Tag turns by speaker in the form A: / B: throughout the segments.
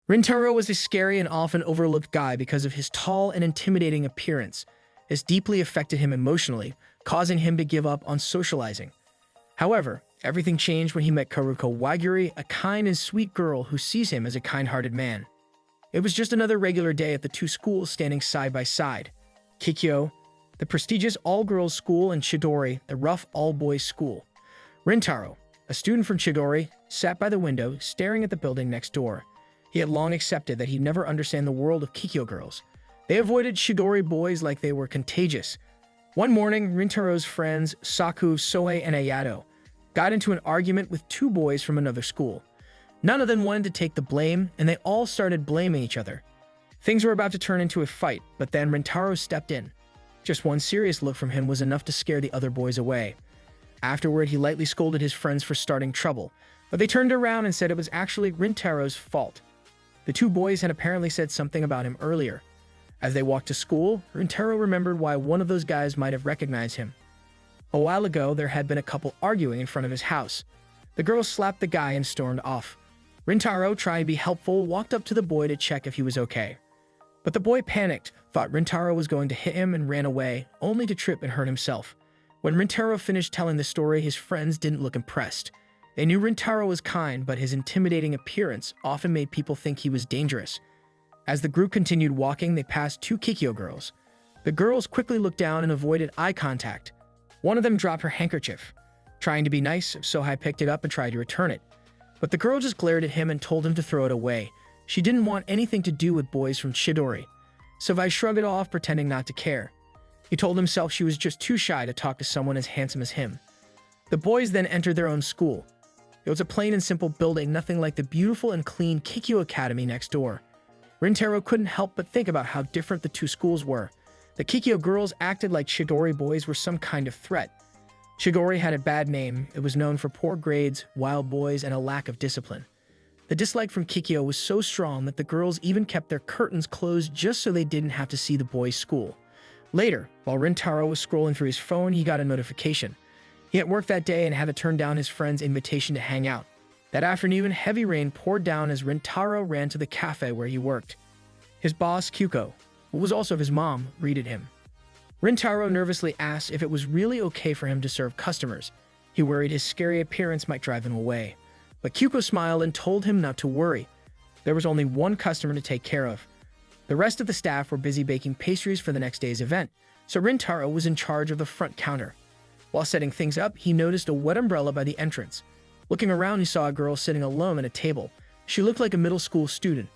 A: Rintarou was a scary and often overlooked guy because of his tall and intimidating appearance. This deeply affected him emotionally, causing him to give up on socializing. However, everything changed when he met Kaoruko Waguri, a kind and sweet girl who sees him as a kind-hearted man. It was just another regular day at the two schools standing side by side. Kikyo, the prestigious all-girls school, and Chidori, the rough all-boys school. Rintarou, a student from Chidori, sat by the window, staring at the building next door. He had long accepted that he'd never understand the world of Kikyo girls. They avoided Chidori boys like they were contagious. One morning, Rintarou's friends, Saku, Soe, and Ayato, got into an argument with two boys from another school. None of them wanted to take the blame, and they all started blaming each other. Things were about to turn into a fight, but then Rintarou stepped in. Just one serious look from him was enough to scare the other boys away. Afterward, he lightly scolded his friends for starting trouble, but they turned around and said it was actually Rintarou's fault. The two boys had apparently said something about him earlier. As they walked to school, Rintarou remembered why one of those guys might have recognized him. A while ago, there had been a couple arguing in front of his house. The girl slapped the guy and stormed off. Rintarou, trying to be helpful, walked up to the boy to check if he was okay. But the boy panicked, thought Rintarou was going to hit him, and ran away, only to trip and hurt himself. When Rintarou finished telling the story, his friends didn't look impressed. They knew Rintarou was kind, but his intimidating appearance often made people think he was dangerous. As the group continued walking, they passed two Kikyo girls. The girls quickly looked down and avoided eye contact. One of them dropped her handkerchief. Trying to be nice, Sohei picked it up and tried to return it. But the girl just glared at him and told him to throw it away. She didn't want anything to do with boys from Chidori. Sohei shrugged it off, pretending not to care. He told himself she was just too shy to talk to someone as handsome as him. The boys then entered their own school. It was a plain and simple building, nothing like the beautiful and clean Kikyo Academy next door. Rintarou couldn't help but think about how different the two schools were. The Kikyo girls acted like Chidori boys were some kind of threat. Chidori had a bad name. It was known for poor grades, wild boys, and a lack of discipline. The dislike from Kikyo was so strong that the girls even kept their curtains closed just so they didn't have to see the boys' school. Later, while Rintarou was scrolling through his phone, he got a notification. He had work that day and had to turn down his friend's invitation to hang out. That afternoon, heavy rain poured down as Rintarou ran to the cafe where he worked. His boss, Kyuko, who was also his mom, greeted him. Rintarou nervously asked if it was really okay for him to serve customers. He worried his scary appearance might drive him away. But Kyuko smiled and told him not to worry. There was only one customer to take care of. The rest of the staff were busy baking pastries for the next day's event, so Rintarou was in charge of the front counter. While setting things up, he noticed a wet umbrella by the entrance. Looking around, he saw a girl sitting alone at a table. She looked like a middle school student.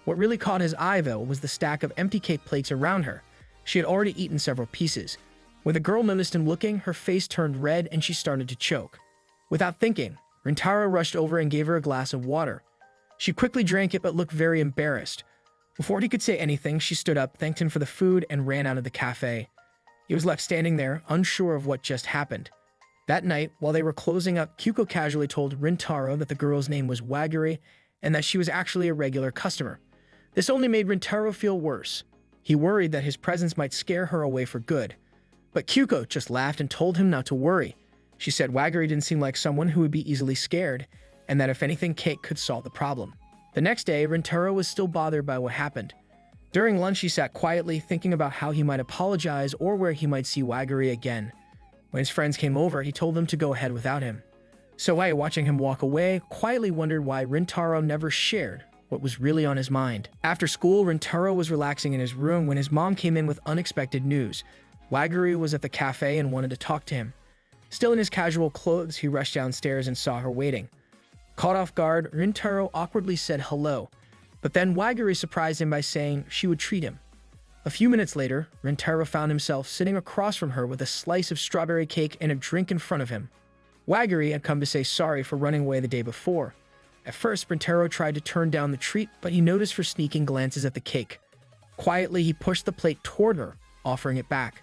A: What really caught his eye, though, was the stack of empty cake plates around her. She had already eaten several pieces. When the girl noticed him looking, her face turned red and she started to choke. Without thinking, Rintarou rushed over and gave her a glass of water. She quickly drank it but looked very embarrassed. Before he could say anything, she stood up, thanked him for the food, and ran out of the cafe. He was left standing there, unsure of what just happened. That night, while they were closing up, Kyuko casually told Rintarou that the girl's name was Waguri and that she was actually a regular customer. This only made Rintarou feel worse. He worried that his presence might scare her away for good. But Kyuko just laughed and told him not to worry. She said Waguri didn't seem like someone who would be easily scared, and that if anything, cake could solve the problem. The next day, Rintarou was still bothered by what happened. During lunch, he sat quietly, thinking about how he might apologize or where he might see Waguri again. When his friends came over, he told them to go ahead without him. Sohei, watching him walk away, quietly wondered why Rintarou never shared what was really on his mind. After school, Rintarou was relaxing in his room when his mom came in with unexpected news. Waguri was at the cafe and wanted to talk to him. Still in his casual clothes, he rushed downstairs and saw her waiting. Caught off guard, Rintarou awkwardly said hello, but then Waguri surprised him by saying she would treat him. A few minutes later, Rintarou found himself sitting across from her with a slice of strawberry cake and a drink in front of him. Waguri had come to say sorry for running away the day before. At first, Rintarou tried to turn down the treat, but he noticed her sneaking glances at the cake. Quietly, he pushed the plate toward her, offering it back.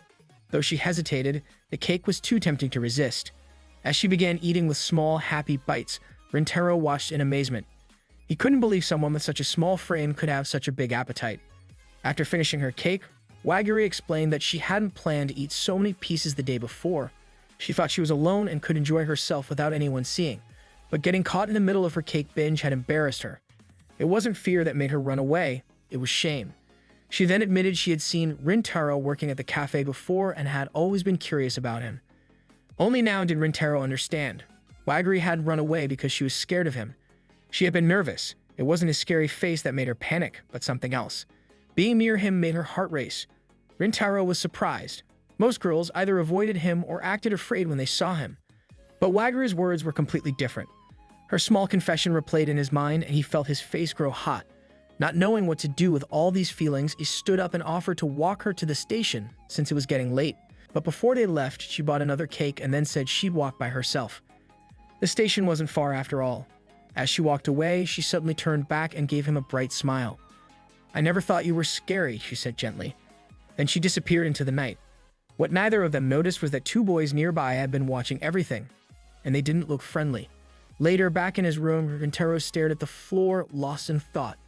A: Though she hesitated, the cake was too tempting to resist. As she began eating with small, happy bites, Rintarou watched in amazement. He couldn't believe someone with such a small frame could have such a big appetite. After finishing her cake, Waguri explained that she hadn't planned to eat so many pieces the day before. She thought she was alone and could enjoy herself without anyone seeing, but getting caught in the middle of her cake binge had embarrassed her. It wasn't fear that made her run away, it was shame. She then admitted she had seen Rintarou working at the cafe before and had always been curious about him. Only now did Rintarou understand. Waguri had run away because she was scared of him. She had been nervous. It wasn't his scary face that made her panic, but something else. Being near him made her heart race. Rintarou was surprised. Most girls either avoided him or acted afraid when they saw him. But Waguri's words were completely different. Her small confession replayed in his mind, and he felt his face grow hot. Not knowing what to do with all these feelings, he stood up and offered to walk her to the station since it was getting late. But before they left, she bought another cake and then said she'd walk by herself. The station wasn't far after all. As she walked away, she suddenly turned back and gave him a bright smile. "I never thought you were scary," she said gently. Then she disappeared into the night. What neither of them noticed was that two boys nearby had been watching everything, and they didn't look friendly. Later, back in his room, Rintarou stared at the floor, lost in thought.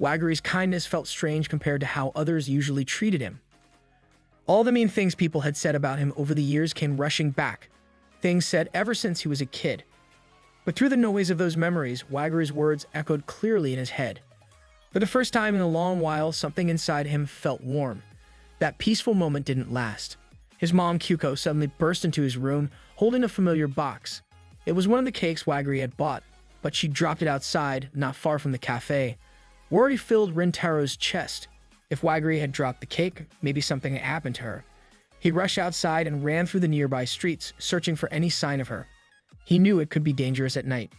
A: Waguri's kindness felt strange compared to how others usually treated him. All the mean things people had said about him over the years came rushing back, things said ever since he was a kid. But through the noise of those memories, Waguri's words echoed clearly in his head. For the first time in a long while, something inside him felt warm. That peaceful moment didn't last. His mom, Kyuko, suddenly burst into his room, holding a familiar box. It was one of the cakes Waguri had bought, but she dropped it outside, not far from the cafe. Worry filled Rintarou's chest. If Waguri had dropped the cake, maybe something had happened to her. He rushed outside and ran through the nearby streets, searching for any sign of her. He knew it could be dangerous at night.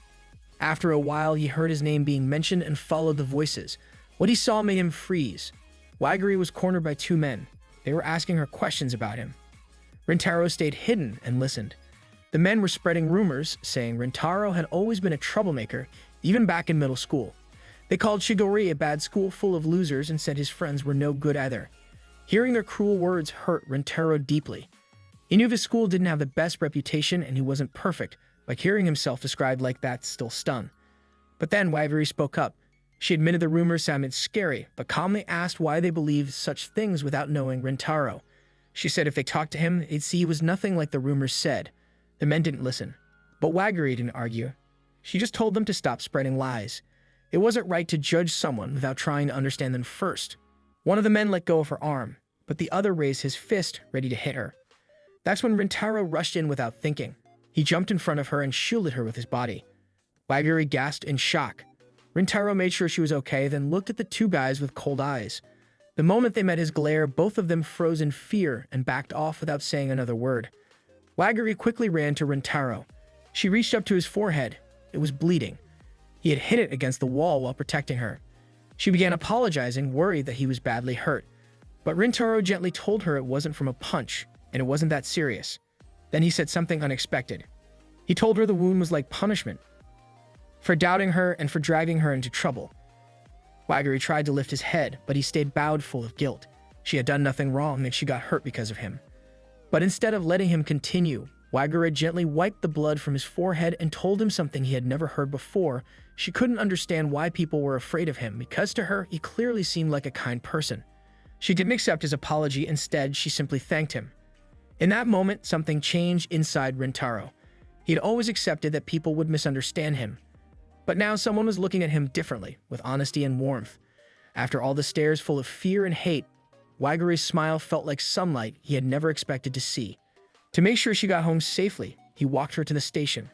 A: After a while, he heard his name being mentioned and followed the voices. What he saw made him freeze. Waguri was cornered by two men. They were asking her questions about him. Rintarou stayed hidden and listened. The men were spreading rumors, saying Rintarou had always been a troublemaker, even back in middle school. They called Chidori a bad school full of losers and said his friends were no good either. Hearing their cruel words hurt Rintarou deeply. He knew his school didn't have the best reputation and he wasn't perfect, but hearing himself described like that still stung. But then Waguri spoke up. She admitted the rumors sounded scary, but calmly asked why they believed such things without knowing Rintarou. She said if they talked to him, they'd see he was nothing like the rumors said. The men didn't listen. But Waguri didn't argue. She just told them to stop spreading lies. It wasn't right to judge someone without trying to understand them first. One of the men let go of her arm, but the other raised his fist, ready to hit her. That's when Rintarou rushed in without thinking. He jumped in front of her and shielded her with his body. Waguri gasped in shock. Rintarou made sure she was okay, then looked at the two guys with cold eyes. The moment they met his glare, both of them froze in fear and backed off without saying another word. Waguri quickly ran to Rintarou. She reached up to his forehead. It was bleeding. He had hit it against the wall while protecting her. She began apologizing, worried that he was badly hurt. But Rintarou gently told her it wasn't from a punch, and it wasn't that serious. Then he said something unexpected. He told her the wound was like punishment for doubting her and for dragging her into trouble. Waguri tried to lift his head, but he stayed bowed, full of guilt. She had done nothing wrong and she got hurt because of him. But instead of letting him continue, Waguri gently wiped the blood from his forehead and told him something he had never heard before. She couldn't understand why people were afraid of him, because to her, he clearly seemed like a kind person. She didn't accept his apology. Instead, she simply thanked him. In that moment, something changed inside Rintarou. He had always accepted that people would misunderstand him. But now someone was looking at him differently, with honesty and warmth. After all the stares full of fear and hate, Waguri's smile felt like sunlight he had never expected to see. To make sure she got home safely, he walked her to the station.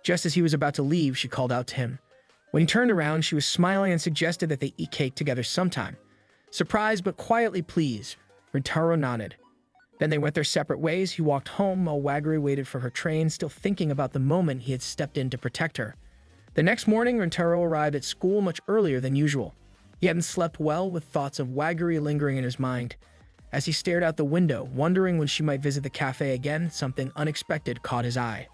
A: Just as he was about to leave, she called out to him. When he turned around, she was smiling and suggested that they eat cake together sometime. Surprised but quietly pleased, Rintarou nodded. Then they went their separate ways. He walked home while Waguri waited for her train, still thinking about the moment he had stepped in to protect her. The next morning, Rintarou arrived at school much earlier than usual. He hadn't slept well, with thoughts of Waguri lingering in his mind. As he stared out the window, wondering when she might visit the cafe again, something unexpected caught his eye.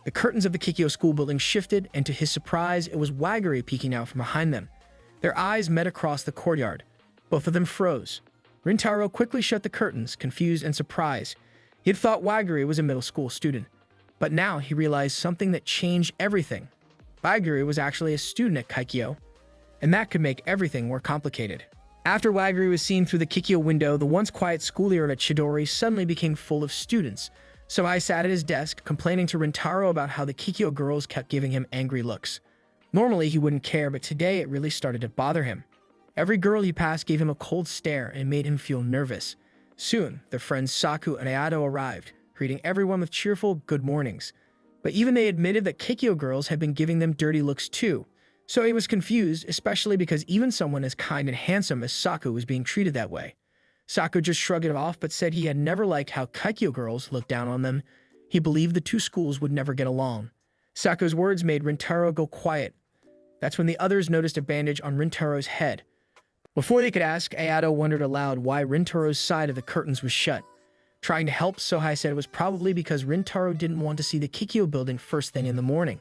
A: The curtains of the Kikyo school building shifted, and to his surprise, it was Waguri peeking out from behind them. Their eyes met across the courtyard. Both of them froze. Rintarou quickly shut the curtains, confused and surprised. He had thought Waguri was a middle school student. But now he realized something that changed everything. Waguri was actually a student at Kikyo, and that could make everything more complicated. After Waguri was seen through the Kikyo window, the once quiet schoolyard at Chidori suddenly became full of students. So I sat at his desk, complaining to Rintarou about how the Kikyo girls kept giving him angry looks. Normally, he wouldn't care, but today it really started to bother him. Every girl he passed gave him a cold stare and made him feel nervous. Soon, their friends Saku and Ayato arrived, greeting everyone with cheerful good mornings. But even they admitted that Kikyo girls had been giving them dirty looks too. So he was confused, especially because even someone as kind and handsome as Saku was being treated that way. Saku just shrugged it off but said he had never liked how Kikyo girls looked down on them. He believed the two schools would never get along. Saku's words made Rintarou go quiet. That's when the others noticed a bandage on Rintarou's head. Before they could ask, Ayato wondered aloud why Rintarou's side of the curtains was shut. Trying to help, Sohei said it was probably because Rintarou didn't want to see the Kikyo building first thing in the morning.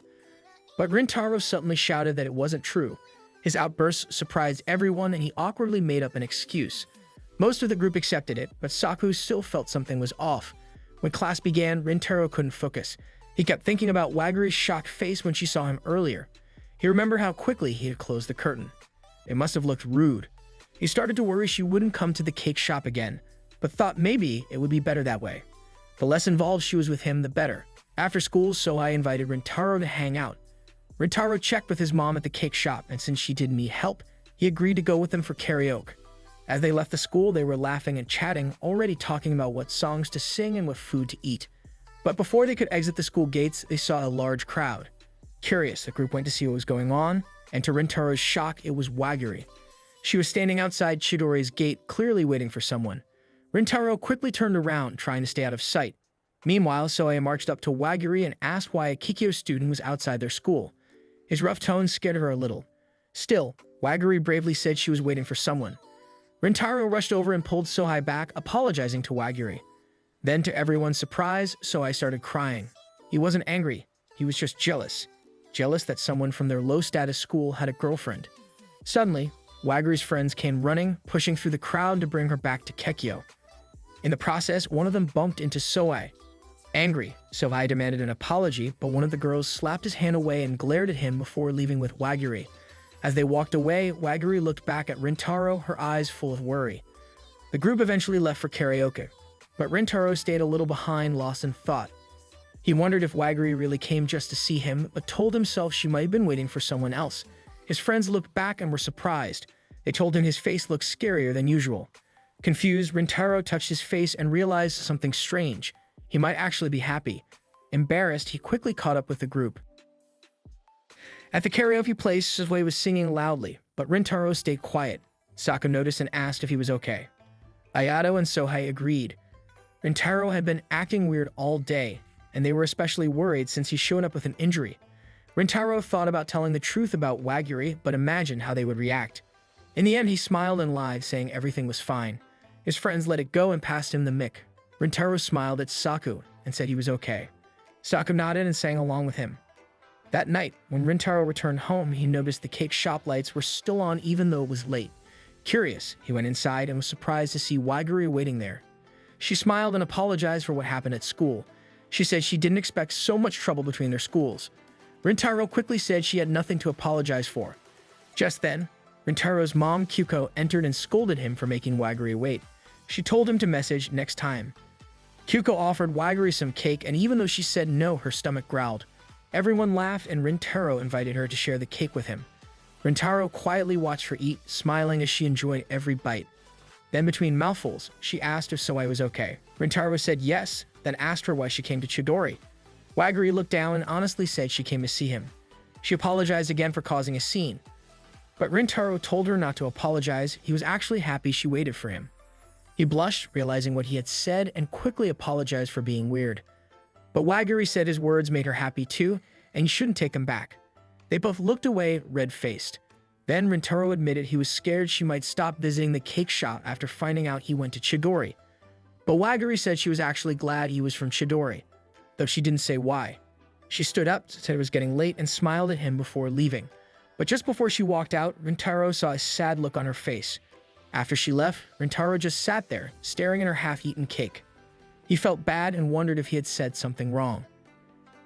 A: But Rintarou suddenly shouted that it wasn't true. His outburst surprised everyone and he awkwardly made up an excuse. Most of the group accepted it, but Saku still felt something was off. When class began, Rintarou couldn't focus. He kept thinking about Waguri's shocked face when she saw him earlier. He remembered how quickly he had closed the curtain. It must have looked rude. He started to worry she wouldn't come to the cake shop again, but thought maybe it would be better that way. The less involved she was with him, the better. After school, Sohei invited Rintarou to hang out. Rintarou checked with his mom at the cake shop, and since she didn't need help, he agreed to go with them for karaoke. As they left the school, they were laughing and chatting, already talking about what songs to sing and what food to eat. But before they could exit the school gates, they saw a large crowd. Curious, the group went to see what was going on, and to Rintarou's shock, it was Waguri. She was standing outside Chidori's gate, clearly waiting for someone. Rintarou quickly turned around, trying to stay out of sight. Meanwhile, Sohei marched up to Waguri and asked why a Kikyo student was outside their school. His rough tone scared her a little. Still, Waguri bravely said she was waiting for someone. Rintarou rushed over and pulled Sohei back, apologizing to Waguri. Then, to everyone's surprise, Sohei started crying. He wasn't angry. He was just jealous. Jealous that someone from their low-status school had a girlfriend. Suddenly, Waguri's friends came running, pushing through the crowd to bring her back to Kikyo. In the process, one of them bumped into Sohei. Angry, Sohei demanded an apology, but one of the girls slapped his hand away and glared at him before leaving with Waguri. As they walked away, Waguri looked back at Rintarou, her eyes full of worry. The group eventually left for karaoke, but Rintarou stayed a little behind, lost in thought. He wondered if Waguri really came just to see him, but told himself she might have been waiting for someone else. His friends looked back and were surprised. They told him his face looked scarier than usual. Confused, Rintarou touched his face and realized something strange. He might actually be happy. Embarrassed, he quickly caught up with the group. At the karaoke place, Sohei was singing loudly, but Rintarou stayed quiet. Saku noticed and asked if he was okay. Ayato and Sohei agreed. Rintarou had been acting weird all day, and they were especially worried since he showed up with an injury. Rintarou thought about telling the truth about Waguri, but imagined how they would react. In the end, he smiled and lied, saying everything was fine. His friends let it go and passed him the mic. Rintarou smiled at Saku and said he was okay. Saku nodded and sang along with him. That night, when Rintarou returned home, he noticed the cake shop lights were still on even though it was late. Curious, he went inside and was surprised to see Waguri waiting there. She smiled and apologized for what happened at school. She said she didn't expect so much trouble between their schools. Rintarou quickly said she had nothing to apologize for. Just then, Rintarou's mom, Kikyo, entered and scolded him for making Waguri wait. She told him to message next time. Kikyo offered Waguri some cake, and even though she said no, her stomach growled. Everyone laughed, and Rintarou invited her to share the cake with him. Rintarou quietly watched her eat, smiling as she enjoyed every bite. Then, between mouthfuls, she asked if Sohei was okay. Rintarou said yes, then asked her why she came to Chidori. Waguri looked down and honestly said she came to see him. She apologized again for causing a scene. But Rintarou told her not to apologize. He was actually happy she waited for him. He blushed, realizing what he had said, and quickly apologized for being weird. But Waguri said his words made her happy too, and he shouldn't take them back. They both looked away, red-faced. Then Rintarou admitted he was scared she might stop visiting the cake shop after finding out he went to Chidori. But Waguri said she was actually glad he was from Chidori, though she didn't say why. She stood up, said it was getting late, and smiled at him before leaving. But just before she walked out, Rintarou saw a sad look on her face. After she left, Rintarou just sat there, staring at her half-eaten cake. He felt bad and wondered if he had said something wrong.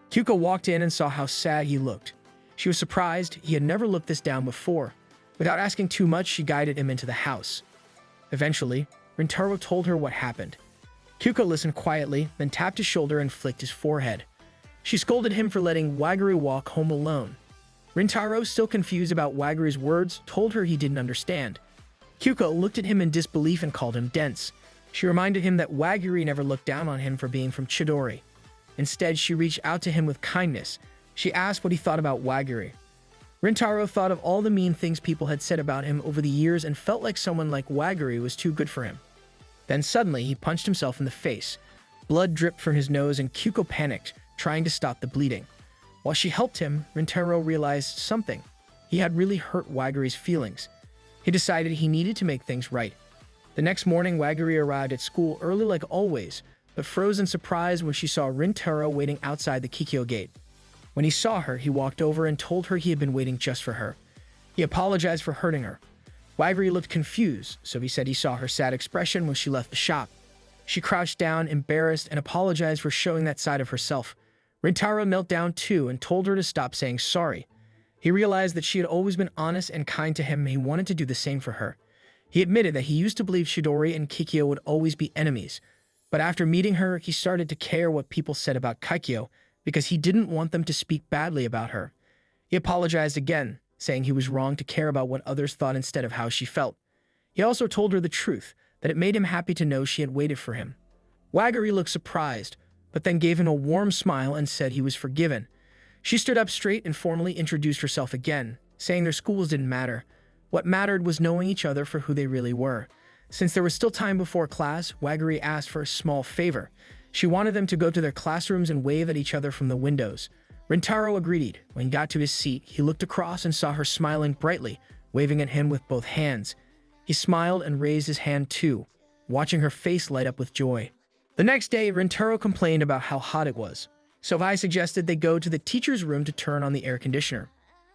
A: Kikyo walked in and saw how sad he looked. She was surprised. He had never looked this down before. Without asking too much, she guided him into the house. Eventually, Rintarou told her what happened. Kikyo listened quietly, then tapped his shoulder and flicked his forehead. She scolded him for letting Waguri walk home alone. Rintarou, still confused about Waguri's words, told her he didn't understand. Kikyo looked at him in disbelief and called him dense. She reminded him that Waguri never looked down on him for being from Chidori. Instead, she reached out to him with kindness. She asked what he thought about Waguri. Rintarou thought of all the mean things people had said about him over the years and felt like someone like Waguri was too good for him. Then suddenly, he punched himself in the face. Blood dripped from his nose and Kikyo panicked, trying to stop the bleeding. While she helped him, Rintarou realized something. He had really hurt Waguri's feelings. He decided he needed to make things right. The next morning, Waguri arrived at school early like always, but froze in surprise when she saw Rintarou waiting outside the Kikyo gate. When he saw her, he walked over and told her he had been waiting just for her. He apologized for hurting her. Waguri looked confused, so he said he saw her sad expression when she left the shop. She crouched down, embarrassed, and apologized for showing that side of herself. Rintarou knelt down too and told her to stop saying sorry. He realized that she had always been honest and kind to him and he wanted to do the same for her. He admitted that he used to believe Chidori and Kikyo would always be enemies, but after meeting her, he started to care what people said about Kikyo because he didn't want them to speak badly about her. He apologized again, saying he was wrong to care about what others thought instead of how she felt. He also told her the truth, that it made him happy to know she had waited for him. Waguri looked surprised, but then gave him a warm smile and said he was forgiven. She stood up straight and formally introduced herself again, saying their schools didn't matter. What mattered was knowing each other for who they really were. Since there was still time before class, Waguri asked for a small favor. She wanted them to go to their classrooms and wave at each other from the windows. Rintarou agreed. When he got to his seat, he looked across and saw her smiling brightly, waving at him with both hands. He smiled and raised his hand too, watching her face light up with joy. The next day, Rintarou complained about how hot it was. Sohei suggested they go to the teacher's room to turn on the air conditioner.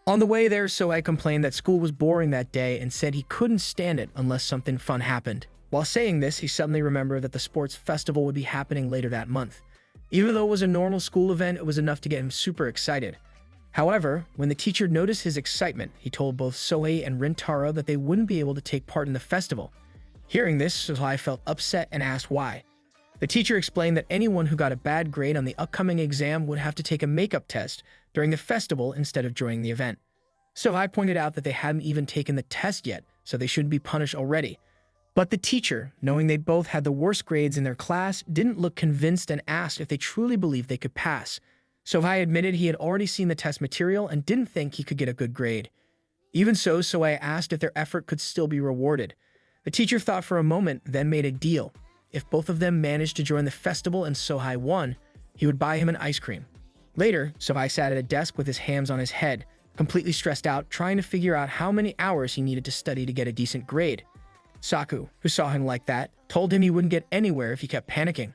A: On the way there, Sohei complained that school was boring that day and said he couldn't stand it unless something fun happened. While saying this, he suddenly remembered that the sports festival would be happening later that month. Even though it was a normal school event, it was enough to get him super excited. However, when the teacher noticed his excitement, he told both Sohei and Rintarou that they wouldn't be able to take part in the festival. Hearing this, Sohei felt upset and asked why. The teacher explained that anyone who got a bad grade on the upcoming exam would have to take a makeup test during the festival instead of joining the event. Sohei pointed out that they hadn't even taken the test yet, so they shouldn't be punished already. But the teacher, knowing they both had the worst grades in their class, didn't look convinced and asked if they truly believed they could pass. Sohei admitted he had already seen the test material and didn't think he could get a good grade. Even so, Sohei asked if their effort could still be rewarded. The teacher thought for a moment, then made a deal. If both of them managed to join the festival and Sohei won, he would buy him an ice cream. Later, Sohei sat at a desk with his hands on his head, completely stressed out, trying to figure out how many hours he needed to study to get a decent grade. Saku, who saw him like that, told him he wouldn't get anywhere if he kept panicking.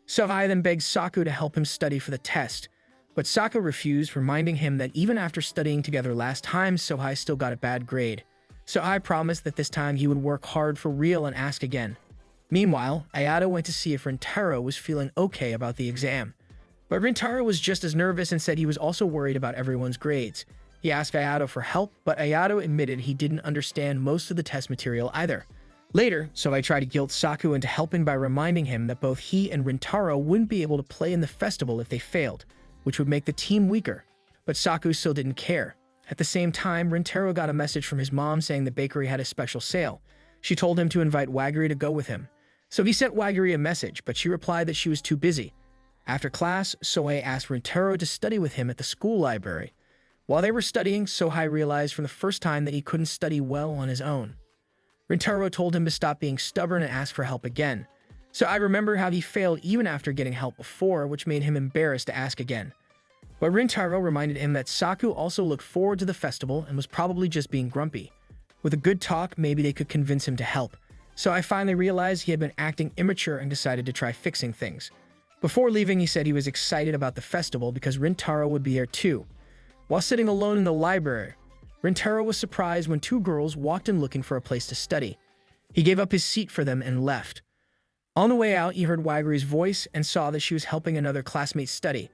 A: Sohei then begged Saku to help him study for the test, but Saku refused, reminding him that even after studying together last time, Sohei still got a bad grade. Sohei promised that this time he would work hard for real and ask again. Meanwhile, Ayato went to see if Rintarou was feeling okay about the exam. But Rintarou was just as nervous and said he was also worried about everyone's grades. He asked Ayato for help, but Ayato admitted he didn't understand most of the test material either. Later, Sohei tried to guilt Saku into helping by reminding him that both he and Rintarou wouldn't be able to play in the festival if they failed, which would make the team weaker. But Saku still didn't care. At the same time, Rintarou got a message from his mom saying the bakery had a special sale. She told him to invite Waguri to go with him. So he sent Waguri a message, but she replied that she was too busy. After class, Sohei asked Rintarou to study with him at the school library. While they were studying, Sohei realized for the first time that he couldn't study well on his own. Rintarou told him to stop being stubborn and ask for help again. Sohei remembered how he failed even after getting help before, which made him embarrassed to ask again. But Rintarou reminded him that Saku also looked forward to the festival and was probably just being grumpy. With a good talk, maybe they could convince him to help. Sohei finally realized he had been acting immature and decided to try fixing things. Before leaving, he said he was excited about the festival because Rintarou would be there too. While sitting alone in the library, Rintarou was surprised when two girls walked in looking for a place to study. He gave up his seat for them and left. On the way out, he heard Waguri's voice and saw that she was helping another classmate study.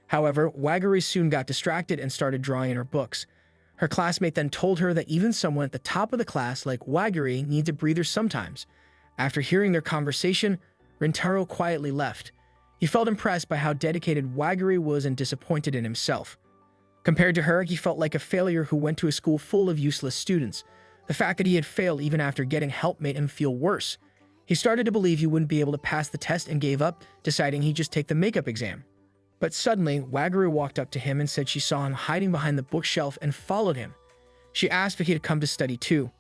A: However, Waguri soon got distracted and started drawing in her books. Her classmate then told her that even someone at the top of the class like Waguri needs a breather sometimes. After hearing their conversation, Rintarou quietly left. He felt impressed by how dedicated Waguri was and disappointed in himself. Compared to her, he felt like a failure who went to a school full of useless students. The fact that he had failed even after getting help made him feel worse. He started to believe he wouldn't be able to pass the test and gave up, deciding he'd just take the makeup exam. But suddenly, Waguri walked up to him and said she saw him hiding behind the bookshelf and followed him. She asked if he had come to study too.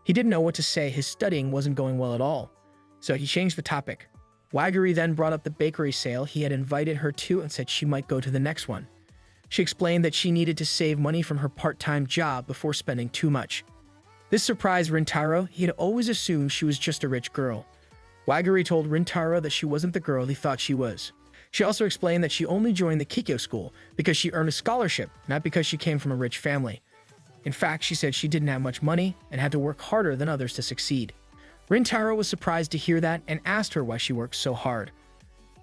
A: He didn't know what to say. His studying wasn't going well at all. So he changed the topic. Waguri then brought up the bakery sale he had invited her to and said she might go to the next one. She explained that she needed to save money from her part-time job before spending too much. This surprised Rintarou. He had always assumed she was just a rich girl. Waguri told Rintarou that she wasn't the girl he thought she was. She also explained that she only joined the Kikyo school because she earned a scholarship, not because she came from a rich family. In fact, she said she didn't have much money and had to work harder than others to succeed. Rintarou was surprised to hear that and asked her why she worked so hard.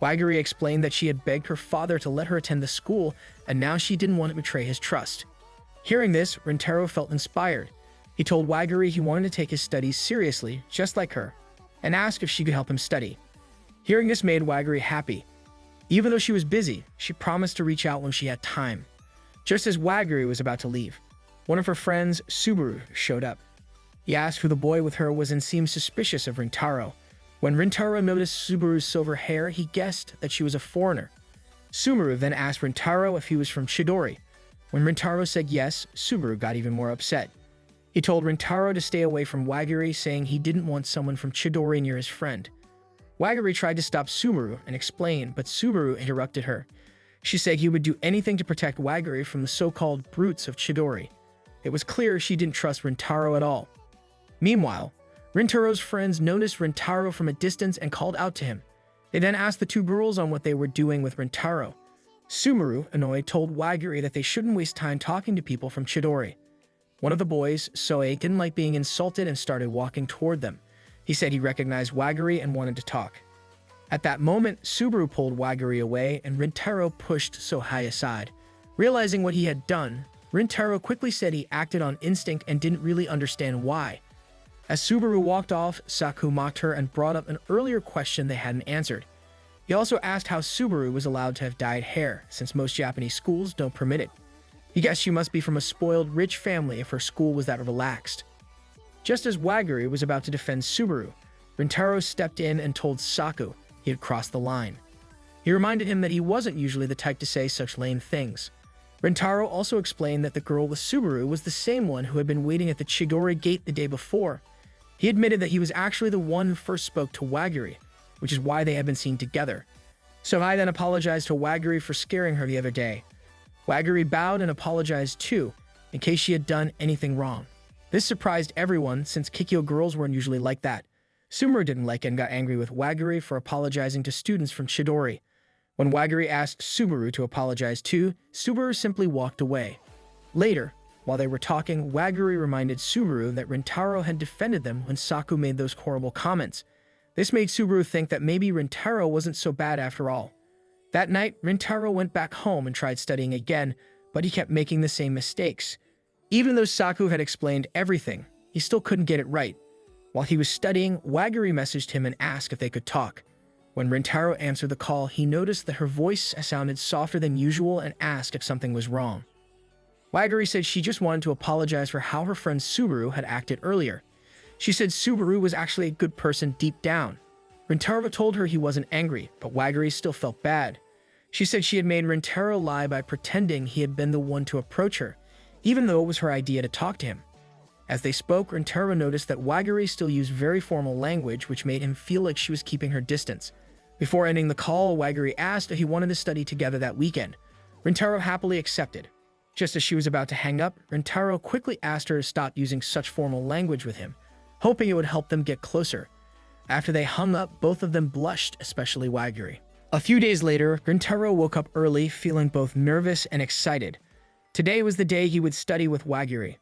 A: Waguri explained that she had begged her father to let her attend the school, and now she didn't want to betray his trust. Hearing this, Rintarou felt inspired. He told Waguri he wanted to take his studies seriously, just like her, and asked if she could help him study. Hearing this made Waguri happy. Even though she was busy, she promised to reach out when she had time. Just as Waguri was about to leave, one of her friends, Subaru, showed up. He asked who the boy with her was and seemed suspicious of Rintarou. When Rintarou noticed Subaru's silver hair, he guessed that she was a foreigner. Subaru then asked Rintarou if he was from Chidori. When Rintarou said yes, Subaru got even more upset. He told Rintarou to stay away from Waguri, saying he didn't want someone from Chidori near his friend. Waguri tried to stop Subaru and explain, but Subaru interrupted her. She said he would do anything to protect Waguri from the so-called brutes of Chidori. It was clear she didn't trust Rintarou at all. Meanwhile, Rintarou's friends noticed Rintarou from a distance and called out to him. They then asked the two girls on what they were doing with Rintarou. Subaru, annoyed, told Waguri that they shouldn't waste time talking to people from Chidori. One of the boys, Soe, didn't like being insulted and started walking toward them. He said he recognized Waguri and wanted to talk. At that moment, Subaru pulled Waguri away and Rintarou pushed Sohei aside. Realizing what he had done, Rintarou quickly said he acted on instinct and didn't really understand why. As Subaru walked off, Saku mocked her and brought up an earlier question they hadn't answered. He also asked how Subaru was allowed to have dyed hair, since most Japanese schools don't permit it. He guessed she must be from a spoiled, rich family if her school was that relaxed. Just as Waguri was about to defend Subaru, Rintarou stepped in and told Saku he had crossed the line. He reminded him that he wasn't usually the type to say such lame things. Rintarou also explained that the girl with Subaru was the same one who had been waiting at the Chidori gate the day before. He admitted that he was actually the one who first spoke to Waguri, which is why they had been seen together. Sohei then apologized to Waguri for scaring her the other day. Waguri bowed and apologized too, in case she had done anything wrong. This surprised everyone since Kikyo girls weren't usually like that. Sumaru didn't like it and got angry with Waguri for apologizing to students from Chidori. When Waguri asked Subaru to apologize too, Subaru simply walked away. Later, while they were talking, Waguri reminded Subaru that Rintarou had defended them when Saku made those horrible comments. This made Subaru think that maybe Rintarou wasn't so bad after all. That night, Rintarou went back home and tried studying again, but he kept making the same mistakes. Even though Saku had explained everything, he still couldn't get it right. While he was studying, Waguri messaged him and asked if they could talk. When Rintarou answered the call, he noticed that her voice sounded softer than usual and asked if something was wrong. Waguri said she just wanted to apologize for how her friend Subaru had acted earlier. She said Subaru was actually a good person deep down. Rintarou told her he wasn't angry, but Waguri still felt bad. She said she had made Rintarou lie by pretending he had been the one to approach her, even though it was her idea to talk to him. As they spoke, Rintarou noticed that Waguri still used very formal language, which made him feel like she was keeping her distance. Before ending the call, Waguri asked if he wanted to study together that weekend. Rintarou happily accepted. Just as she was about to hang up, Rintarou quickly asked her to stop using such formal language with him, hoping it would help them get closer. After they hung up, both of them blushed, especially Waguri. A few days later, Rintarou woke up early, feeling both nervous and excited. Today was the day he would study with Waguri.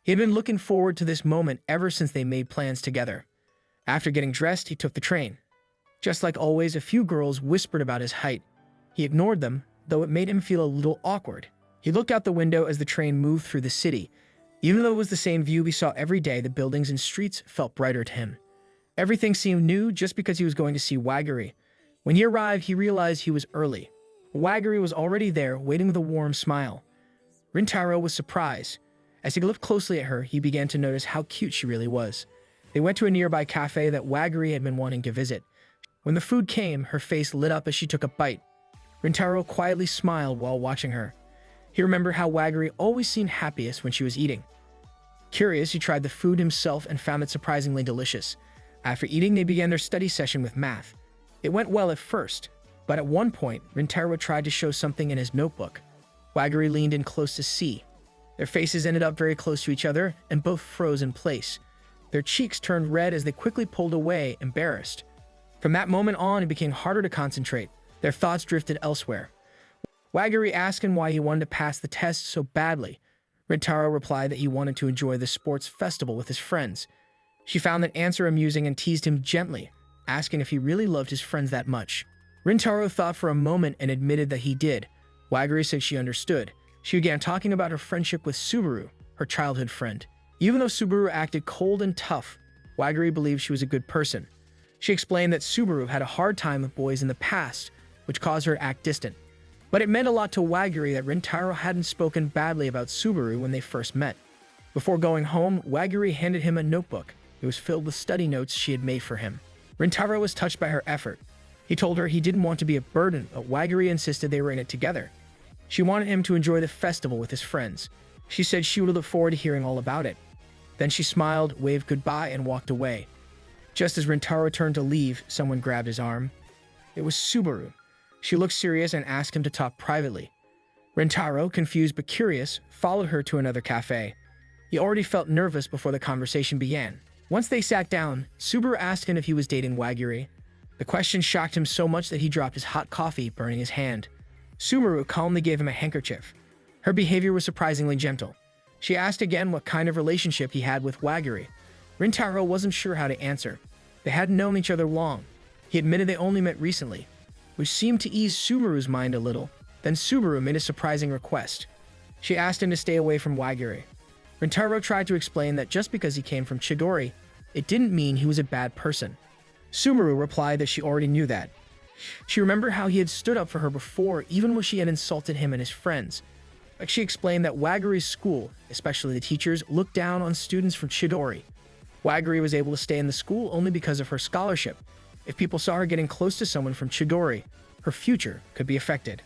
A: He had been looking forward to this moment ever since they made plans together. After getting dressed, he took the train. Just like always, a few girls whispered about his height. He ignored them, though it made him feel a little awkward. He looked out the window as the train moved through the city. Even though it was the same view we saw every day, the buildings and streets felt brighter to him. Everything seemed new just because he was going to see Waguri. When he arrived, he realized he was early. Waguri was already there, waiting with a warm smile. Rintarou was surprised. As he looked closely at her, he began to notice how cute she really was. They went to a nearby cafe that Waguri had been wanting to visit. When the food came, her face lit up as she took a bite. Rintarou quietly smiled while watching her. He remembered how Waguri always seemed happiest when she was eating. Curious, he tried the food himself and found it surprisingly delicious. After eating, they began their study session with math. It went well at first, but at one point, Rintarou tried to show something in his notebook. Waguri leaned in close to see. Their faces ended up very close to each other and both froze in place. Their cheeks turned red as they quickly pulled away, embarrassed. From that moment on, it became harder to concentrate. Their thoughts drifted elsewhere. Waguri asked him why he wanted to pass the test so badly. Rintarou replied that he wanted to enjoy the sports festival with his friends. She found that answer amusing and teased him gently, asking if he really loved his friends that much. Rintarou thought for a moment and admitted that he did. Waguri said she understood. She began talking about her friendship with Subaru, her childhood friend. Even though Subaru acted cold and tough, Waguri believed she was a good person. She explained that Subaru had a hard time with boys in the past, which caused her to act distant. But it meant a lot to Waguri that Rintarou hadn't spoken badly about Subaru when they first met. Before going home, Waguri handed him a notebook. It was filled with study notes she had made for him. Rintarou was touched by her effort. He told her he didn't want to be a burden, but Waguri insisted they were in it together. She wanted him to enjoy the festival with his friends. She said she would look forward to hearing all about it. Then she smiled, waved goodbye, and walked away. Just as Rintarou turned to leave, someone grabbed his arm. It was Subaru. She looked serious and asked him to talk privately. Rintarou, confused but curious, followed her to another cafe. He already felt nervous before the conversation began. Once they sat down, Subaru asked him if he was dating Waguri. The question shocked him so much that he dropped his hot coffee, burning his hand. Subaru calmly gave him a handkerchief. Her behavior was surprisingly gentle. She asked again what kind of relationship he had with Waguri. Rintarou wasn't sure how to answer. They hadn't known each other long. He admitted they only met recently, which seemed to ease Subaru's mind a little. Then Subaru made a surprising request. She asked him to stay away from Waguri. Rintarou tried to explain that just because he came from Chidori, it didn't mean he was a bad person. Subaru replied that she already knew that. She remembered how he had stood up for her before, even when she had insulted him and his friends. But she explained that Waguri's school, especially the teachers, looked down on students from Chidori. Waguri was able to stay in the school only because of her scholarship. If people saw her getting close to someone from Chidori, her future could be affected.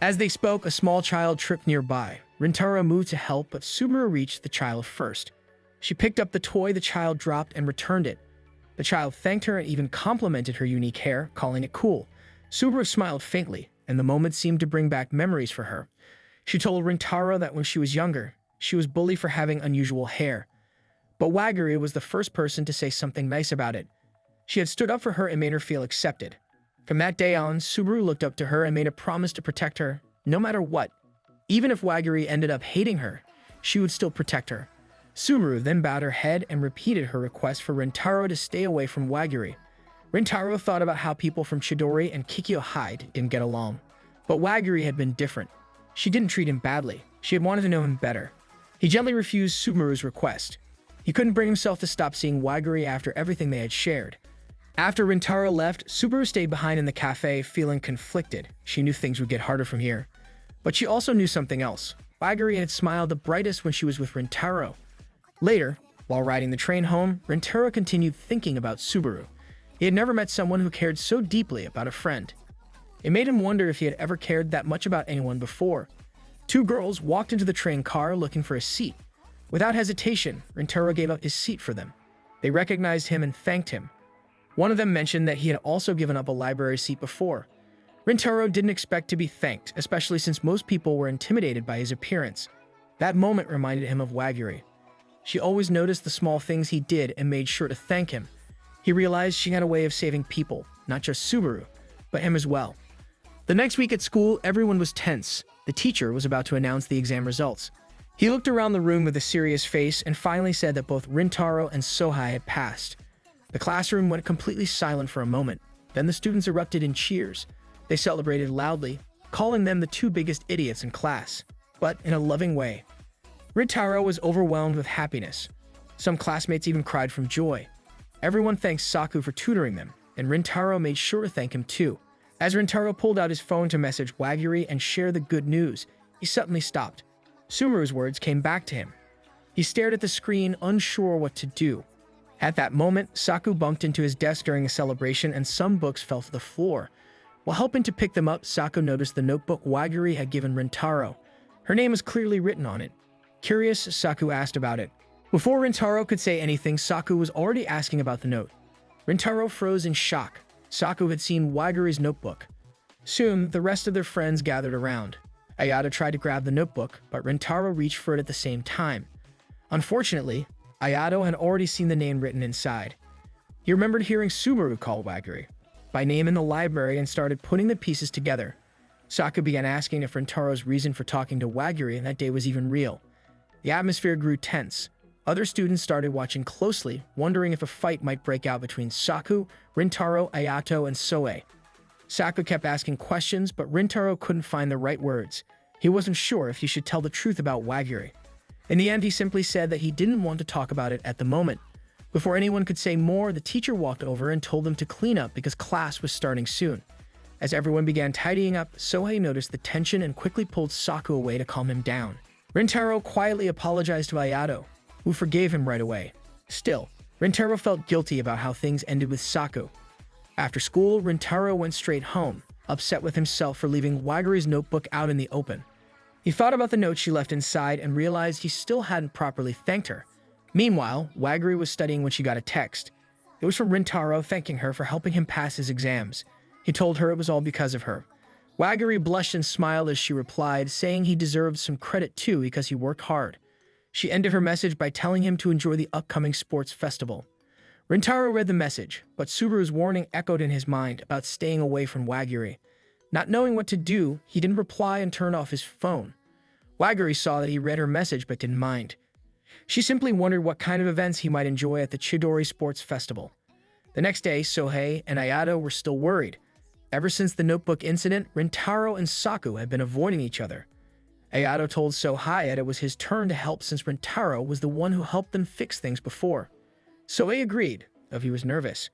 A: As they spoke, a small child tripped nearby. Rintarou moved to help, but Subaru reached the child first. She picked up the toy the child dropped and returned it. The child thanked her and even complimented her unique hair, calling it cool. Subaru smiled faintly, and the moment seemed to bring back memories for her. She told Rintarou that when she was younger, she was bullied for having unusual hair. But Waguri was the first person to say something nice about it. She had stood up for her and made her feel accepted. From that day on, Subaru looked up to her and made a promise to protect her, no matter what. Even if Waguri ended up hating her, she would still protect her. Subaru then bowed her head and repeated her request for Rintarou to stay away from Waguri. Rintarou thought about how people from Chidori and Kikyo Hyde didn't get along. But Waguri had been different. She didn't treat him badly. She had wanted to know him better. He gently refused Subaru's request. He couldn't bring himself to stop seeing Waguri after everything they had shared. After Rintarou left, Subaru stayed behind in the cafe, feeling conflicted. She knew things would get harder from here. But she also knew something else. Waguri had smiled the brightest when she was with Rintarou. Later, while riding the train home, Rintarou continued thinking about Subaru. He had never met someone who cared so deeply about a friend. It made him wonder if he had ever cared that much about anyone before. Two girls walked into the train car looking for a seat. Without hesitation, Rintarou gave up his seat for them. They recognized him and thanked him. One of them mentioned that he had also given up a library seat before. Rintarou didn't expect to be thanked, especially since most people were intimidated by his appearance. That moment reminded him of Waguri. She always noticed the small things he did and made sure to thank him. He realized she had a way of saving people, not just Subaru, but him as well. The next week at school, everyone was tense. The teacher was about to announce the exam results. He looked around the room with a serious face and finally said that both Rintarou and Sohai had passed. The classroom went completely silent for a moment. Then the students erupted in cheers. They celebrated loudly, calling them the two biggest idiots in class, but in a loving way. Rintarou was overwhelmed with happiness. Some classmates even cried from joy. Everyone thanked Saku for tutoring them, and Rintarou made sure to thank him too. As Rintarou pulled out his phone to message Waguri and share the good news, he suddenly stopped. Sumeru's words came back to him. He stared at the screen, unsure what to do. At that moment, Saku bumped into his desk during a celebration and some books fell to the floor. While helping to pick them up, Saku noticed the notebook Waguri had given Rintarou. Her name was clearly written on it. Curious, Saku asked about it. Before Rintarou could say anything, Saku was already asking about the note. Rintarou froze in shock. Saku had seen Waguri's notebook. Soon, the rest of their friends gathered around. Ayato tried to grab the notebook, but Rintarou reached for it at the same time. Unfortunately, Ayato had already seen the name written inside. He remembered hearing Sumeru call Waguri by name in the library and started putting the pieces together. Saku began asking if Rintarou's reason for talking to Waguri that day was even real. The atmosphere grew tense. Other students started watching closely, wondering if a fight might break out between Saku, Rintarou, Ayato, and Soe. Saku kept asking questions, but Rintarou couldn't find the right words. He wasn't sure if he should tell the truth about Waguri. In the end, he simply said that he didn't want to talk about it at the moment. Before anyone could say more, the teacher walked over and told them to clean up because class was starting soon. As everyone began tidying up, Sohei noticed the tension and quickly pulled Saku away to calm him down. Rintarou quietly apologized to Ayato, who forgave him right away. Still, Rintarou felt guilty about how things ended with Saku. After school, Rintarou went straight home, upset with himself for leaving Waguri's notebook out in the open. He thought about the note she left inside and realized he still hadn't properly thanked her. Meanwhile, Waguri was studying when she got a text. It was from Rintarou thanking her for helping him pass his exams. He told her it was all because of her. Waguri blushed and smiled as she replied, saying he deserved some credit too because he worked hard. She ended her message by telling him to enjoy the upcoming sports festival. Rintarou read the message, but Subaru's warning echoed in his mind about staying away from Waguri. Not knowing what to do, he didn't reply and turned off his phone. Waguri saw that he read her message but didn't mind. She simply wondered what kind of events he might enjoy at the Chidori Sports Festival. The next day, Sohei and Ayato were still worried. Ever since the notebook incident, Rintarou and Saku had been avoiding each other. Ayato told Sohei that it was his turn to help since Rintarou was the one who helped them fix things before. Sohei agreed, though he was nervous.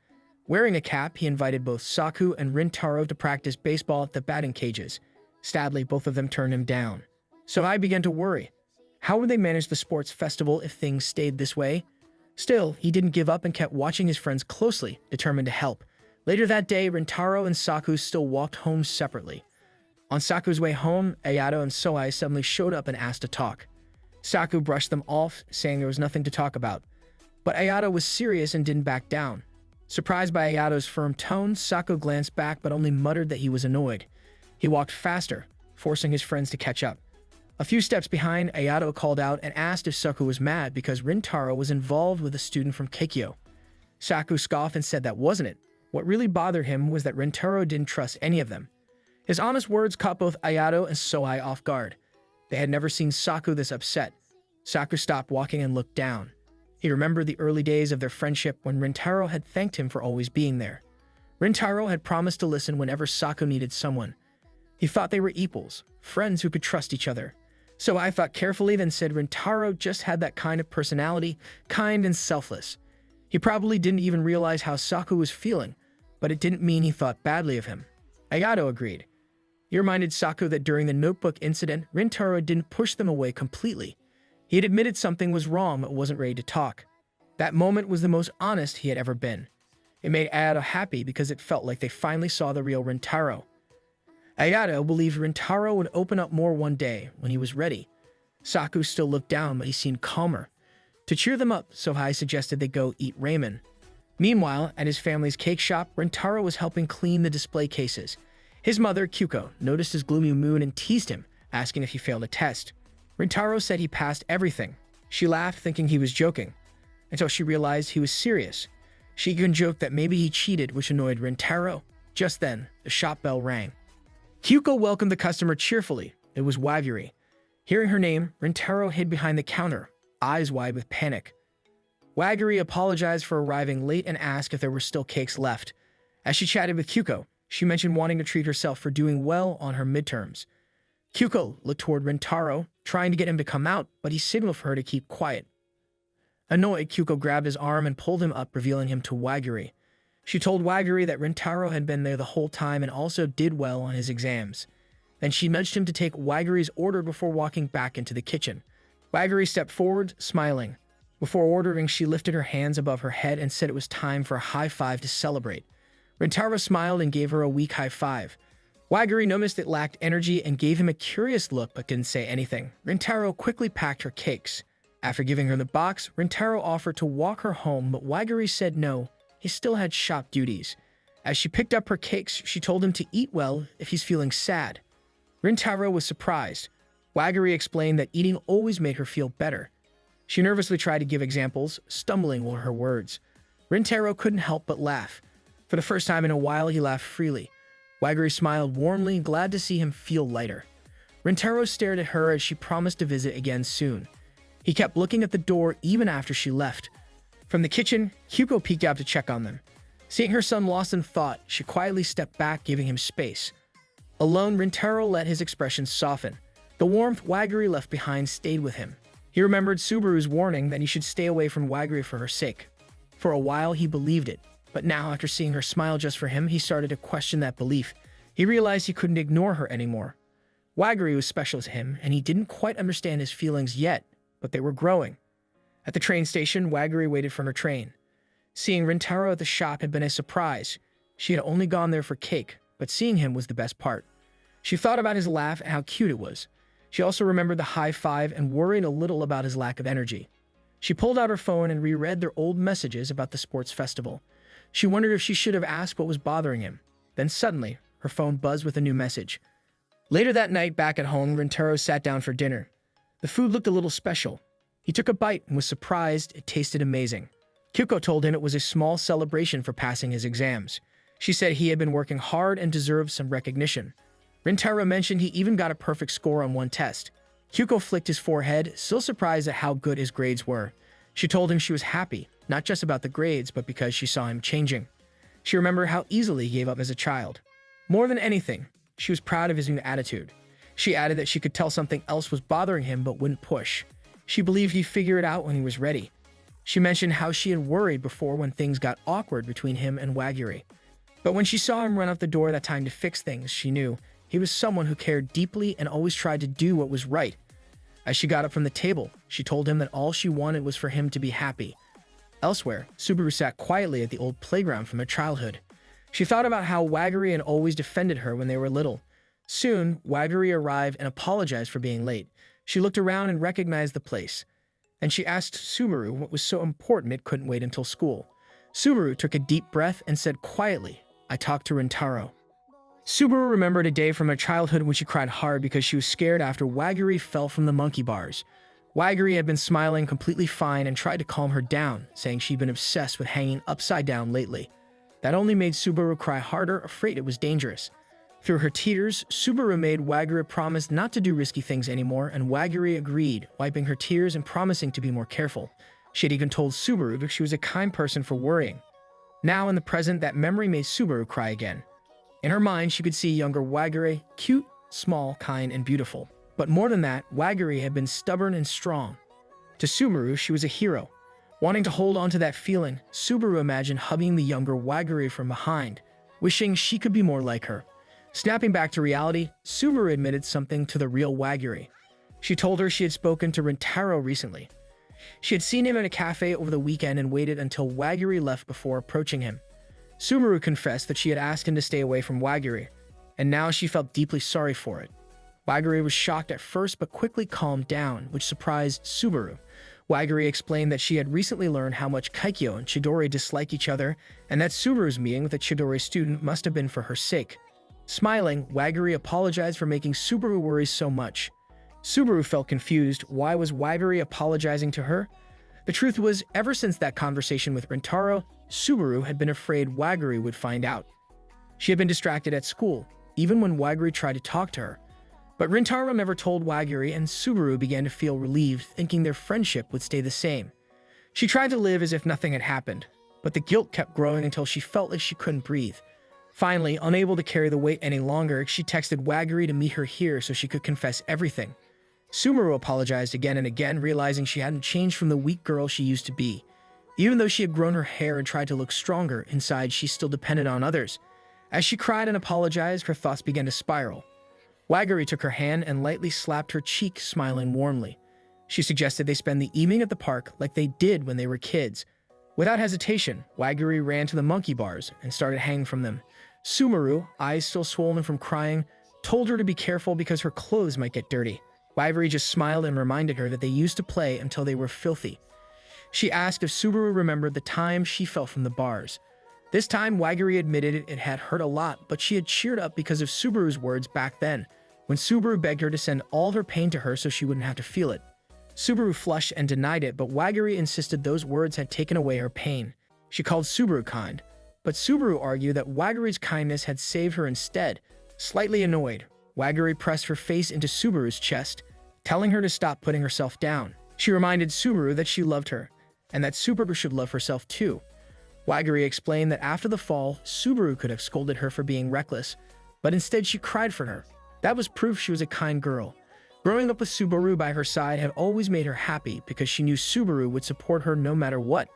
A: Wearing a cap, he invited both Saku and Rintarou to practice baseball at the batting cages. Sadly, both of them turned him down. Sohei began to worry. How would they manage the sports festival if things stayed this way? Still, he didn't give up and kept watching his friends closely, determined to help. Later that day, Rintarou and Saku still walked home separately. On Saku's way home, Ayato and Sohei suddenly showed up and asked to talk. Saku brushed them off, saying there was nothing to talk about. But Ayato was serious and didn't back down. Surprised by Ayato's firm tone, Saku glanced back but only muttered that he was annoyed. He walked faster, forcing his friends to catch up. A few steps behind, Ayato called out and asked if Saku was mad because Rintarou was involved with a student from Kikyo. Saku scoffed and said that wasn't it. What really bothered him was that Rintarou didn't trust any of them. His honest words caught both Ayato and Sohei off guard. They had never seen Saku this upset. Saku stopped walking and looked down. He remembered the early days of their friendship when Rintarou had thanked him for always being there. Rintarou had promised to listen whenever Saku needed someone. He thought they were equals, friends who could trust each other. Sohei thought carefully, then said Rintarou just had that kind of personality, kind and selfless. He probably didn't even realize how Saku was feeling, but it didn't mean he thought badly of him. Ayato agreed. He reminded Saku that during the notebook incident, Rintarou didn't push them away completely. He had admitted something was wrong but wasn't ready to talk. That moment was the most honest he had ever been. It made Ayato happy because it felt like they finally saw the real Rintarou. Ayato believed Rintarou would open up more one day when he was ready. Saku still looked down, but he seemed calmer. To cheer them up, Sohei suggested they go eat ramen. Meanwhile, at his family's cake shop, Rintarou was helping clean the display cases. His mother, Kyuko, noticed his gloomy mood and teased him, asking if he failed a test. Rintarou said he passed everything. She laughed, thinking he was joking, until she realized he was serious. She even joked that maybe he cheated, which annoyed Rintarou. Just then, the shop bell rang. Kyuko welcomed the customer cheerfully. It was Waguri. Hearing her name, Rintarou hid behind the counter, eyes wide with panic. Waguri apologized for arriving late and asked if there were still cakes left. As she chatted with Kyuko, she mentioned wanting to treat herself for doing well on her midterms. Kyuko looked toward Rintarou, trying to get him to come out, but he signaled for her to keep quiet. Annoyed, Kyuko grabbed his arm and pulled him up, revealing him to Waguri. She told Waguri that Rintarou had been there the whole time and also did well on his exams. Then she nudged him to take Waguri's order before walking back into the kitchen. Waguri stepped forward, smiling. Before ordering, she lifted her hands above her head and said it was time for a high five to celebrate. Rintarou smiled and gave her a weak high five. Waguri noticed it lacked energy and gave him a curious look but didn't say anything. Rintarou quickly packed her cakes. After giving her the box, Rintarou offered to walk her home, but Waguri said no. He still had shop duties. As she picked up her cakes, she told him to eat well if he's feeling sad. Rintarou was surprised. Waguri explained that eating always made her feel better. She nervously tried to give examples, stumbling over her words. Rintarou couldn't help but laugh. For the first time in a while, he laughed freely. Waguri smiled warmly, glad to see him feel lighter. Rintarou stared at her as she promised to visit again soon. He kept looking at the door even after she left. From the kitchen, Kikyo peeked out to check on them. Seeing her son lost in thought, she quietly stepped back, giving him space. Alone, Rintarou let his expression soften. The warmth Waguri left behind stayed with him. He remembered Subaru's warning that he should stay away from Waguri for her sake. For a while, he believed it. But now, after seeing her smile just for him, he started to question that belief. He realized he couldn't ignore her anymore. Waguri was special to him, and he didn't quite understand his feelings yet, but they were growing. At the train station, Waguri waited for her train. Seeing Rintarou at the shop had been a surprise. She had only gone there for cake, but seeing him was the best part. She thought about his laugh and how cute it was. She also remembered the high five and worried a little about his lack of energy. She pulled out her phone and reread their old messages about the sports festival. She wondered if she should have asked what was bothering him. Then suddenly, her phone buzzed with a new message. Later that night, back at home, Rintarou sat down for dinner. The food looked a little special. He took a bite and was surprised it tasted amazing. Kikyo told him it was a small celebration for passing his exams. She said he had been working hard and deserved some recognition. Rintarou mentioned he even got a perfect score on one test. Kikyo flicked his forehead, still surprised at how good his grades were. She told him she was happy, not just about the grades, but because she saw him changing. She remembered how easily he gave up as a child. More than anything, she was proud of his new attitude. She added that she could tell something else was bothering him but wouldn't push. She believed he'd figure it out when he was ready. She mentioned how she had worried before when things got awkward between him and Waguri. But when she saw him run out the door that time to fix things, she knew he was someone who cared deeply and always tried to do what was right. As she got up from the table, she told him that all she wanted was for him to be happy. Elsewhere, Subaru sat quietly at the old playground from her childhood. She thought about how Waguri had always defended her when they were little. Soon, Waguri arrived and apologized for being late. She looked around and recognized the place. And she asked Subaru what was so important it couldn't wait until school. Subaru took a deep breath and said quietly, "I talked to Rintarou." Subaru remembered a day from her childhood when she cried hard because she was scared after Waguri fell from the monkey bars. Waguri had been smiling completely fine and tried to calm her down, saying she'd been obsessed with hanging upside down lately. That only made Subaru cry harder, afraid it was dangerous. Through her tears, Subaru made Waguri promise not to do risky things anymore, and Waguri agreed, wiping her tears and promising to be more careful. She had even told Subaru that she was a kind person for worrying. Now in the present, that memory made Subaru cry again. In her mind, she could see younger Waguri, cute, small, kind, and beautiful. But more than that, Waguri had been stubborn and strong. To Subaru, she was a hero. Wanting to hold on to that feeling, Subaru imagined hugging the younger Waguri from behind, wishing she could be more like her. Snapping back to reality, Subaru admitted something to the real Waguri. She told her she had spoken to Rintarou recently. She had seen him at a cafe over the weekend and waited until Waguri left before approaching him. Subaru confessed that she had asked him to stay away from Waguri, and now she felt deeply sorry for it. Waguri was shocked at first but quickly calmed down, which surprised Subaru. Waguri explained that she had recently learned how much Kikyo and Chidori dislike each other, and that Subaru's meeting with a Chidori student must have been for her sake. Smiling, Waguri apologized for making Subaru worry so much. Subaru felt confused. Why was Waguri apologizing to her? The truth was, ever since that conversation with Rintarou, Subaru had been afraid Waguri would find out. She had been distracted at school, even when Waguri tried to talk to her. But Rintarou never told Waguri, and Subaru began to feel relieved, thinking their friendship would stay the same. She tried to live as if nothing had happened, but the guilt kept growing until she felt like she couldn't breathe. Finally, unable to carry the weight any longer, she texted Waguri to meet her here so she could confess everything. Subaru apologized again and again, realizing she hadn't changed from the weak girl she used to be. Even though she had grown her hair and tried to look stronger, inside she still depended on others. As she cried and apologized, her thoughts began to spiral. Waguri took her hand and lightly slapped her cheek, smiling warmly. She suggested they spend the evening at the park like they did when they were kids. Without hesitation, Waguri ran to the monkey bars and started hanging from them. Sumaru, eyes still swollen from crying, told her to be careful because her clothes might get dirty. Waguri just smiled and reminded her that they used to play until they were filthy. She asked if Subaru remembered the time she fell from the bars. This time, Waguri admitted it had hurt a lot, but she had cheered up because of Subaru's words back then, when Subaru begged her to send all her pain to her so she wouldn't have to feel it. Subaru flushed and denied it, but Waguri insisted those words had taken away her pain. She called Subaru kind, but Subaru argued that Waguri's kindness had saved her instead. Slightly annoyed, Waguri pressed her face into Subaru's chest, telling her to stop putting herself down. She reminded Subaru that she loved her, and that Subaru should love herself too. Waguri explained that after the fall, Subaru could have scolded her for being reckless, but instead she cried for her. That was proof she was a kind girl. Growing up with Subaru by her side had always made her happy because she knew Subaru would support her no matter what.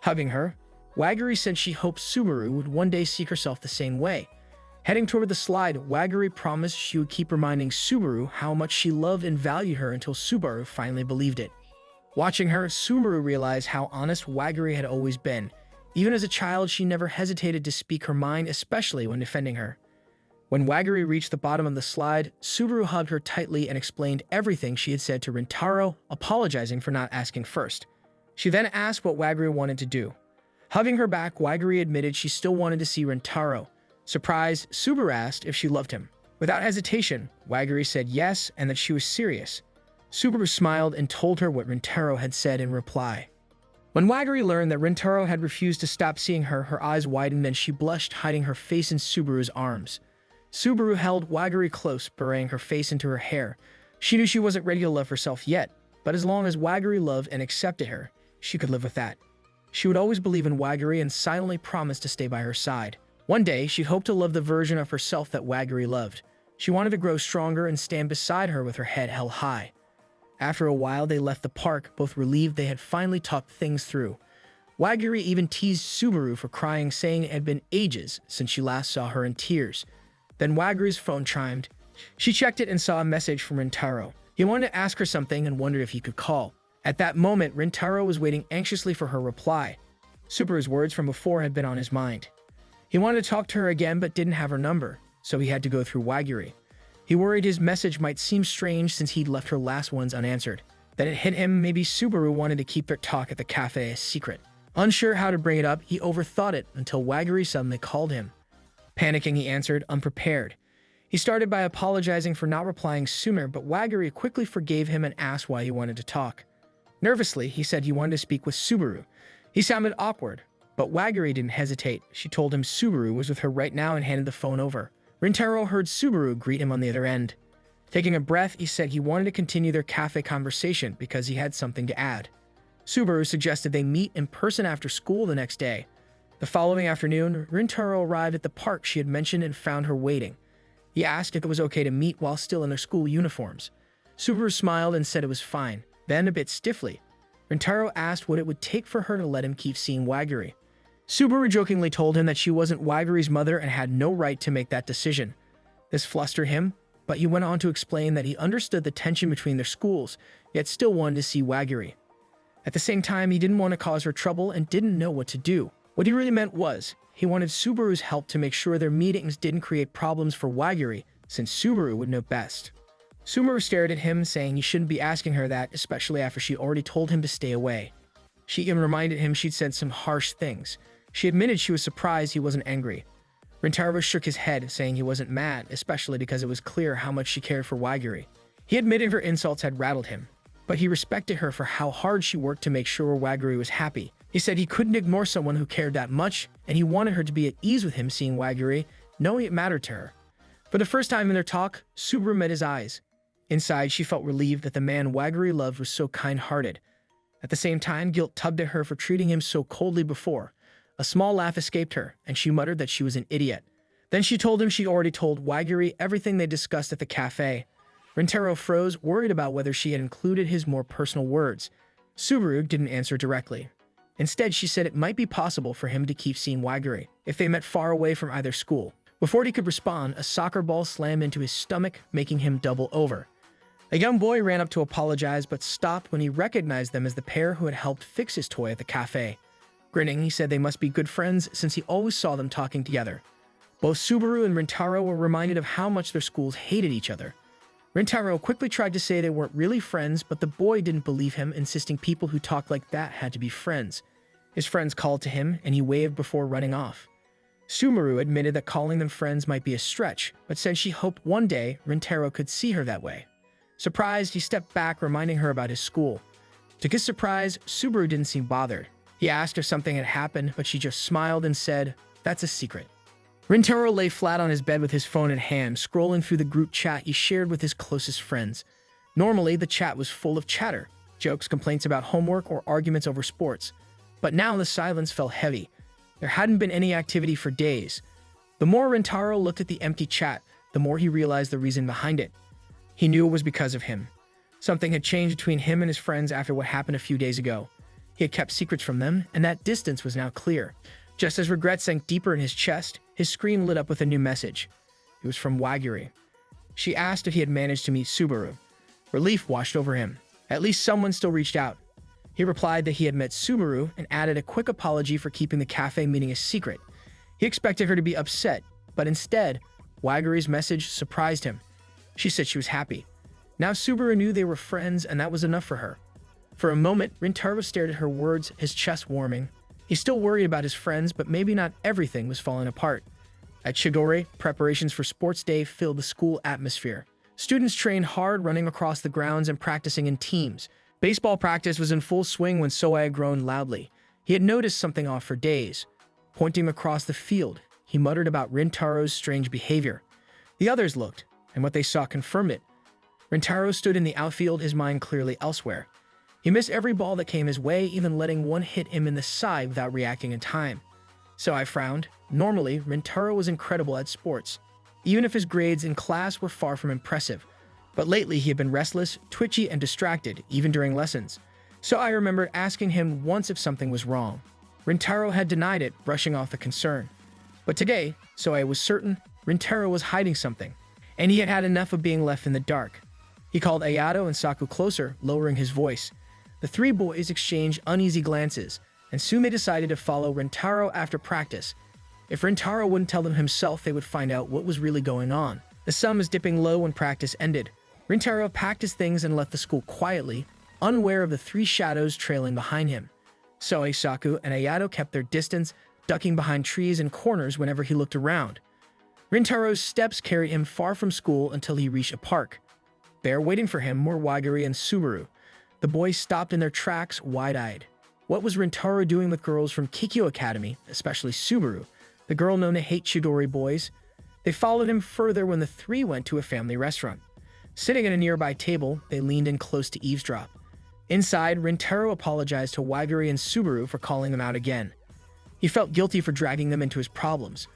A: Hugging her, Waguri said she hoped Subaru would one day see herself the same way. Heading toward the slide, Waguri promised she would keep reminding Subaru how much she loved and valued her until Subaru finally believed it. Watching her, Subaru realized how honest Waguri had always been. Even as a child, she never hesitated to speak her mind, especially when defending her. When Waguri reached the bottom of the slide, Subaru hugged her tightly and explained everything she had said to Rintarou, apologizing for not asking first. She then asked what Waguri wanted to do. Hugging her back, Waguri admitted she still wanted to see Rintarou. Surprised, Subaru asked if she loved him. Without hesitation, Waguri said yes and that she was serious. Subaru smiled and told her what Rintarou had said in reply. When Waguri learned that Rintarou had refused to stop seeing her, her eyes widened and she blushed, hiding her face in Subaru's arms. Subaru held Waguri close, burying her face into her hair. She knew she wasn't ready to love herself yet, but as long as Waguri loved and accepted her, she could live with that. She would always believe in Waguri and silently promise to stay by her side. One day, she hoped to love the version of herself that Waguri loved. She wanted to grow stronger and stand beside her with her head held high. After a while, they left the park, both relieved they had finally talked things through. Waguri even teased Subaru for crying, saying it had been ages since she last saw her in tears. Then Waguri's phone chimed. She checked it and saw a message from Rintarou. He wanted to ask her something and wondered if he could call. At that moment, Rintarou was waiting anxiously for her reply. Subaru's words from before had been on his mind. He wanted to talk to her again but didn't have her number, so he had to go through Waguri. He worried his message might seem strange since he'd left her last ones unanswered. Then it hit him maybe Subaru wanted to keep their talk at the cafe a secret. Unsure how to bring it up, he overthought it until Waguri suddenly called him. Panicking, he answered, unprepared. He started by apologizing for not replying sooner, but Waguri quickly forgave him and asked why he wanted to talk. Nervously, he said he wanted to speak with Subaru. He sounded awkward, but Waguri didn't hesitate. She told him Subaru was with her right now and handed the phone over. Rintarou heard Subaru greet him on the other end. Taking a breath, he said he wanted to continue their cafe conversation because he had something to add. Subaru suggested they meet in person after school the next day. The following afternoon, Rintarou arrived at the park she had mentioned and found her waiting. He asked if it was okay to meet while still in their school uniforms. Subaru smiled and said it was fine. Then, a bit stiffly, Rintarou asked what it would take for her to let him keep seeing Waguri. Subaru jokingly told him that she wasn't Waguri's mother and had no right to make that decision. This flustered him, but he went on to explain that he understood the tension between their schools, yet still wanted to see Waguri. At the same time, he didn't want to cause her trouble and didn't know what to do. What he really meant was, he wanted Subaru's help to make sure their meetings didn't create problems for Waguri, since Subaru would know best. Subaru stared at him, saying he shouldn't be asking her that, especially after she already told him to stay away. She even reminded him she'd said some harsh things. She admitted she was surprised he wasn't angry. Rintarou shook his head, saying he wasn't mad, especially because it was clear how much she cared for Waguri. He admitted her insults had rattled him, but he respected her for how hard she worked to make sure Waguri was happy. He said he couldn't ignore someone who cared that much, and he wanted her to be at ease with him seeing Waguri, knowing it mattered to her. For the first time in their talk, Subaru met his eyes. Inside, she felt relieved that the man Waguri loved was so kind-hearted. At the same time, guilt tugged at her for treating him so coldly before. A small laugh escaped her, and she muttered that she was an idiot. Then she told him she'd already told Waguri everything they discussed at the cafe. Rintarou froze, worried about whether she had included his more personal words. Subaru didn't answer directly. Instead, she said it might be possible for him to keep seeing Waguri if they met far away from either school. Before he could respond, a soccer ball slammed into his stomach, making him double over. A young boy ran up to apologize but stopped when he recognized them as the pair who had helped fix his toy at the cafe. Grinning, he said they must be good friends since he always saw them talking together. Both Subaru and Rintarou were reminded of how much their schools hated each other. Rintarou quickly tried to say they weren't really friends, but the boy didn't believe him, insisting people who talked like that had to be friends. His friends called to him, and he waved before running off. Subaru admitted that calling them friends might be a stretch, but said she hoped one day Rintarou could see her that way. Surprised, he stepped back, reminding her about his school. To his surprise, Subaru didn't seem bothered. He asked if something had happened, but she just smiled and said, "That's a secret." Rintarou lay flat on his bed with his phone in hand, scrolling through the group chat he shared with his closest friends. Normally, the chat was full of chatter, jokes, complaints about homework, or arguments over sports. But now the silence felt heavy. There hadn't been any activity for days. The more Rintarou looked at the empty chat, the more he realized the reason behind it. He knew it was because of him. Something had changed between him and his friends after what happened a few days ago. He had kept secrets from them, and that distance was now clear. Just as regret sank deeper in his chest, his screen lit up with a new message. It was from Waguri. She asked if he had managed to meet Subaru. Relief washed over him. At least someone still reached out. He replied that he had met Subaru and added a quick apology for keeping the cafe meeting a secret. He expected her to be upset, but instead, Waguri's message surprised him. She said she was happy. Now Subaru knew they were friends, and that was enough for her. For a moment, Rintarou stared at her words, his chest warming. He's still worried about his friends, but maybe not everything was falling apart. At Chidori, preparations for sports day filled the school atmosphere. Students trained hard, running across the grounds and practicing in teams. Baseball practice was in full swing when Soei groaned loudly. He had noticed something off for days. Pointing across the field, he muttered about Rintarou's strange behavior. The others looked, and what they saw confirmed it. Rintarou stood in the outfield, his mind clearly elsewhere. He missed every ball that came his way, even letting one hit him in the side without reacting in time. So I frowned. Normally, Rintarou was incredible at sports, even if his grades in class were far from impressive. But lately he had been restless, twitchy, and distracted, even during lessons. So I remembered asking him once if something was wrong. Rintarou had denied it, brushing off the concern. But today, so I was certain, Rintarou was hiding something, and he had had enough of being left in the dark. He called Ayato and Saku closer, lowering his voice. The three boys exchanged uneasy glances, and Sume decided to follow Rintarou after practice. If Rintarou wouldn't tell them himself, they would find out what was really going on. The sun was dipping low when practice ended. Rintarou packed his things and left the school quietly, unaware of the three shadows trailing behind him. Soei, Saku, and Ayato kept their distance, ducking behind trees and corners whenever he looked around. Rintarou's steps carried him far from school until he reached a park. There, waiting for him, were Waguri and Subaru. The boys stopped in their tracks, wide-eyed. What was Rintarou doing with girls from Kikyo Academy, especially Subaru, the girl known to hate Chidori boys? They followed him further when the three went to a family restaurant. Sitting at a nearby table, they leaned in close to eavesdrop. Inside, Rintarou apologized to Waguri and Subaru for calling them out again. He felt guilty for dragging them into his problems.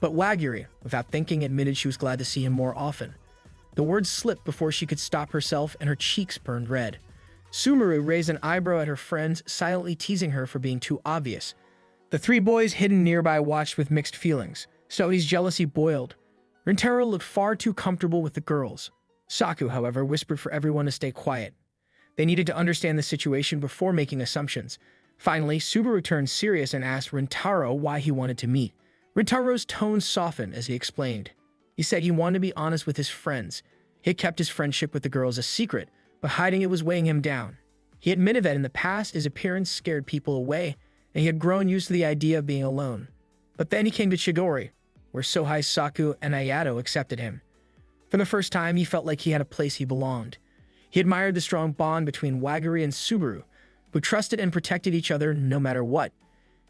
A: But Waguri, without thinking, admitted she was glad to see him more often. The words slipped before she could stop herself, and her cheeks burned red. Subaru raised an eyebrow at her friends, silently teasing her for being too obvious. The three boys hidden nearby watched with mixed feelings. Soei's jealousy boiled. Rintarou looked far too comfortable with the girls. Saku, however, whispered for everyone to stay quiet. They needed to understand the situation before making assumptions. Finally, Subaru turned serious and asked Rintarou why he wanted to meet. Rintarou's tone softened as he explained. He said he wanted to be honest with his friends. He had kept his friendship with the girls a secret, but hiding it was weighing him down. He admitted that in the past, his appearance scared people away, and he had grown used to the idea of being alone. But then he came to Chidori, where Sohei, Saku, and Ayato accepted him. For the first time, he felt like he had a place he belonged. He admired the strong bond between Waguri and Subaru, who trusted and protected each other no matter what.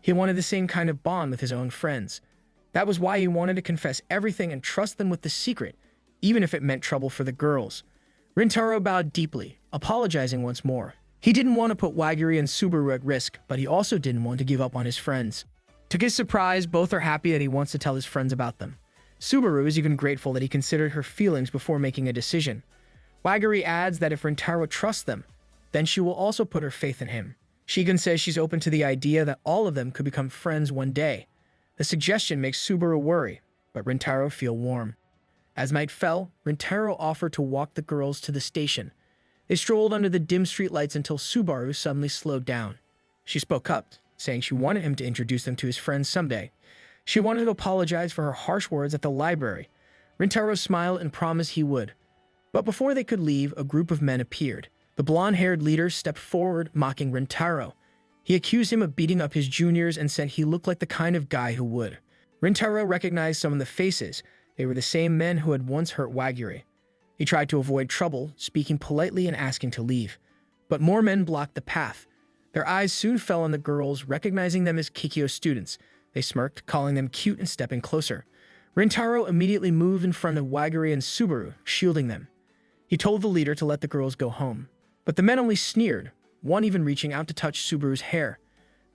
A: He wanted the same kind of bond with his own friends. That was why he wanted to confess everything and trust them with the secret, even if it meant trouble for the girls. Rintarou bowed deeply, apologizing once more. He didn't want to put Waguri and Subaru at risk, but he also didn't want to give up on his friends. To his surprise, both are happy that he wants to tell his friends about them. Subaru is even grateful that he considered her feelings before making a decision. Waguri adds that if Rintarou trusts them, then she will also put her faith in him. Shigen says she's open to the idea that all of them could become friends one day. The suggestion makes Subaru worry. but Rintarou feel warm. As night fell, Rintarou offered to walk the girls to the station. They strolled under the dim streetlights until Subaru suddenly slowed down. She spoke up, saying she wanted him to introduce them to his friends someday. She wanted to apologize for her harsh words at the library. Rintarou smiled and promised he would. But before they could leave, a group of men appeared. The blonde-haired leader stepped forward, mocking Rintarou. He accused him of beating up his juniors and said he looked like the kind of guy who would. Rintarou recognized some of the faces. They were the same men who had once hurt Waguri. He tried to avoid trouble, speaking politely and asking to leave. But more men blocked the path. Their eyes soon fell on the girls, recognizing them as Kikyo students. They smirked, calling them cute and stepping closer. Rintarou immediately moved in front of Waguri and Subaru, shielding them. He told the leader to let the girls go home. But the men only sneered, one even reaching out to touch Subaru's hair.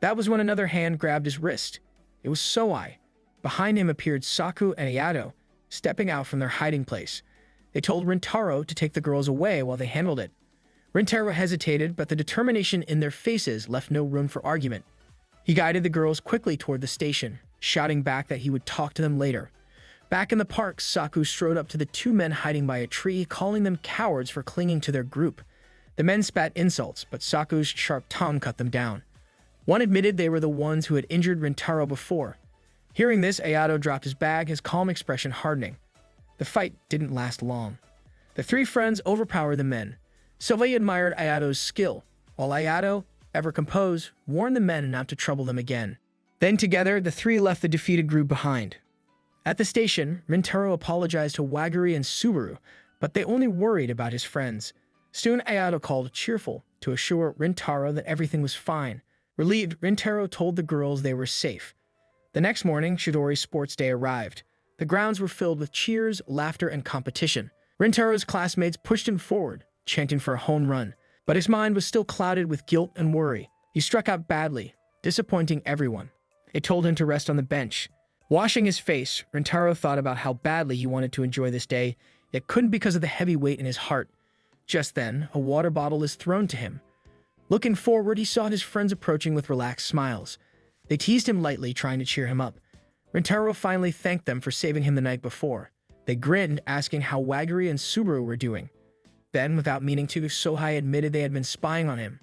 A: That was when another hand grabbed his wrist. It was Soai. Behind him appeared Saku and Ayato, stepping out from their hiding place. They told Rintarou to take the girls away while they handled it. Rintarou hesitated, but the determination in their faces left no room for argument. He guided the girls quickly toward the station, shouting back that he would talk to them later. Back in the park, Saku strode up to the two men hiding by a tree, calling them cowards for clinging to their group. The men spat insults, but Saku's sharp tongue cut them down. One admitted they were the ones who had injured Rintarou before. Hearing this, Ayato dropped his bag, his calm expression hardening. The fight didn't last long. The three friends overpowered the men. Sylvie admired Ayato's skill, while Ayato, ever composed, warned the men not to trouble them again. Then together, the three left the defeated group behind. At the station, Rintarou apologized to Waguri and Subaru, but they only worried about his friends. Soon Ayato called Cheerful to assure Rintarou that everything was fine. Relieved, Rintarou told the girls they were safe. The next morning, Chidori Sports Day arrived. The grounds were filled with cheers, laughter, and competition. Rintarou's classmates pushed him forward, chanting for a home run. But his mind was still clouded with guilt and worry. He struck out badly, disappointing everyone. They told him to rest on the bench. Washing his face, Rintarou thought about how badly he wanted to enjoy this day, yet couldn't because of the heavy weight in his heart. Just then, a water bottle is thrown to him. Looking forward, he saw his friends approaching with relaxed smiles. They teased him lightly, trying to cheer him up. Rintarou finally thanked them for saving him the night before. They grinned, asking how Waguri and Subaru were doing. Then, without meaning to, Sohei admitted they had been spying on him.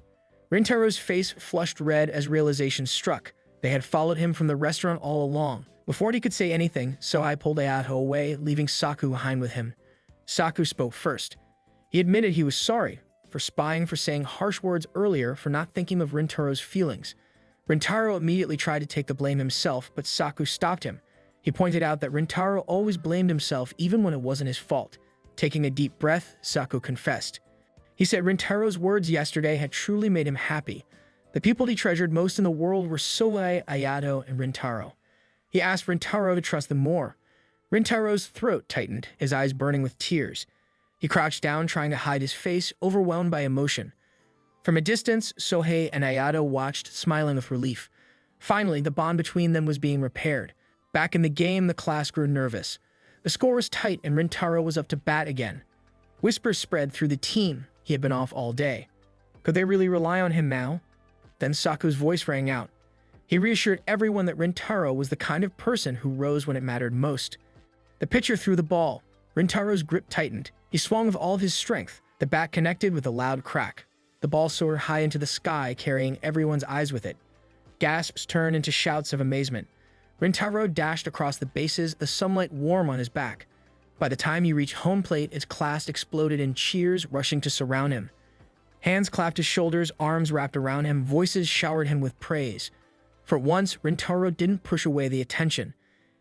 A: Rintarou's face flushed red as realization struck. They had followed him from the restaurant all along. Before he could say anything, Sohei pulled Ayato away, leaving Saku behind with him. Saku spoke first. He admitted he was sorry for spying, for saying harsh words earlier, for not thinking of Rintarou's feelings. Rintarou immediately tried to take the blame himself, but Saku stopped him. He pointed out that Rintarou always blamed himself even when it wasn't his fault. Taking a deep breath, Saku confessed. He said Rintarou's words yesterday had truly made him happy. The people he treasured most in the world were Sohei, Ayato, and Rintarou. He asked Rintarou to trust them more. Rintarou's throat tightened, his eyes burning with tears. He crouched down, trying to hide his face, overwhelmed by emotion. From a distance, Sohei and Ayato watched, smiling with relief. Finally, the bond between them was being repaired. Back in the game, the class grew nervous. The score was tight and Rintarou was up to bat again. Whispers spread through the team. He had been off all day. Could they really rely on him now? Then Saku's voice rang out. He reassured everyone that Rintarou was the kind of person who rose when it mattered most. The pitcher threw the ball. Rintarou's grip tightened. He swung with all of his strength. The bat connected with a loud crack. The ball soared high into the sky, carrying everyone's eyes with it. Gasps turned into shouts of amazement. Rintarou dashed across the bases, the sunlight warm on his back. By the time he reached home plate, his class exploded in cheers, rushing to surround him. Hands clapped his shoulders, arms wrapped around him, voices showered him with praise. For once, Rintarou didn't push away the attention.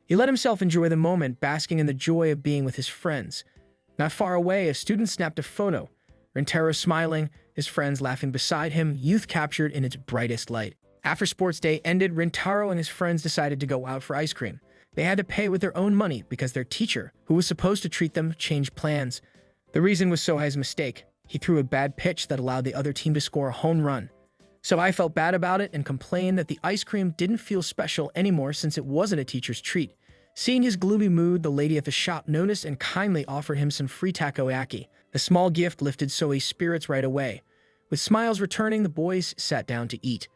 A: He let himself enjoy the moment, basking in the joy of being with his friends. Not far away, a student snapped a photo. Rintarou smiling, his friends laughing beside him, youth captured in its brightest light. After sports day ended, Rintarou and his friends decided to go out for ice cream. They had to pay with their own money because their teacher, who was supposed to treat them, changed plans. The reason was Sohei's mistake. He threw a bad pitch that allowed the other team to score a home run. Sohei felt bad about it and complained that the ice cream didn't feel special anymore since it wasn't a teacher's treat. Seeing his gloomy mood, the lady at the shop noticed and kindly offered him some free takoyaki. The small gift lifted Sohei's spirits right away. With smiles returning, the boys sat down to eat.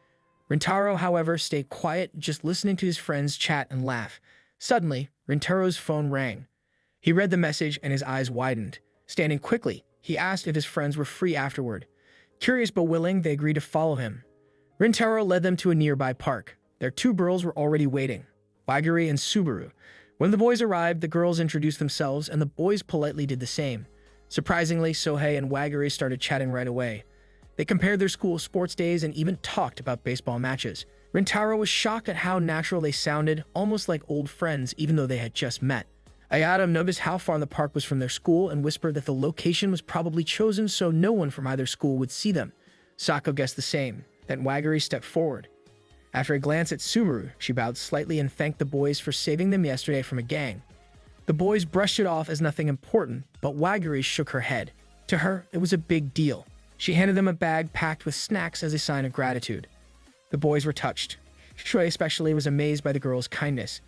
A: Rintarou, however, stayed quiet, just listening to his friends chat and laugh. Suddenly, Rintarou's phone rang. He read the message and his eyes widened. Standing quickly, he asked if his friends were free afterward. Curious but willing, they agreed to follow him. Rintarou led them to a nearby park. Their two girls were already waiting, Waguri and Subaru. When the boys arrived, the girls introduced themselves and the boys politely did the same. Surprisingly, Sohei and Waguri started chatting right away. They compared their school sports days and even talked about baseball matches. Rintarou was shocked at how natural they sounded, almost like old friends even though they had just met. Ayada noticed how far the park was from their school and whispered that the location was probably chosen so no one from either school would see them. Sako guessed the same. Then Waguri stepped forward. After a glance at Subaru, she bowed slightly and thanked the boys for saving them yesterday from a gang. The boys brushed it off as nothing important, but Waguri shook her head. To her, it was a big deal. She handed them a bag packed with snacks as a sign of gratitude. The boys were touched. Shui especially was amazed by the girl's kindness.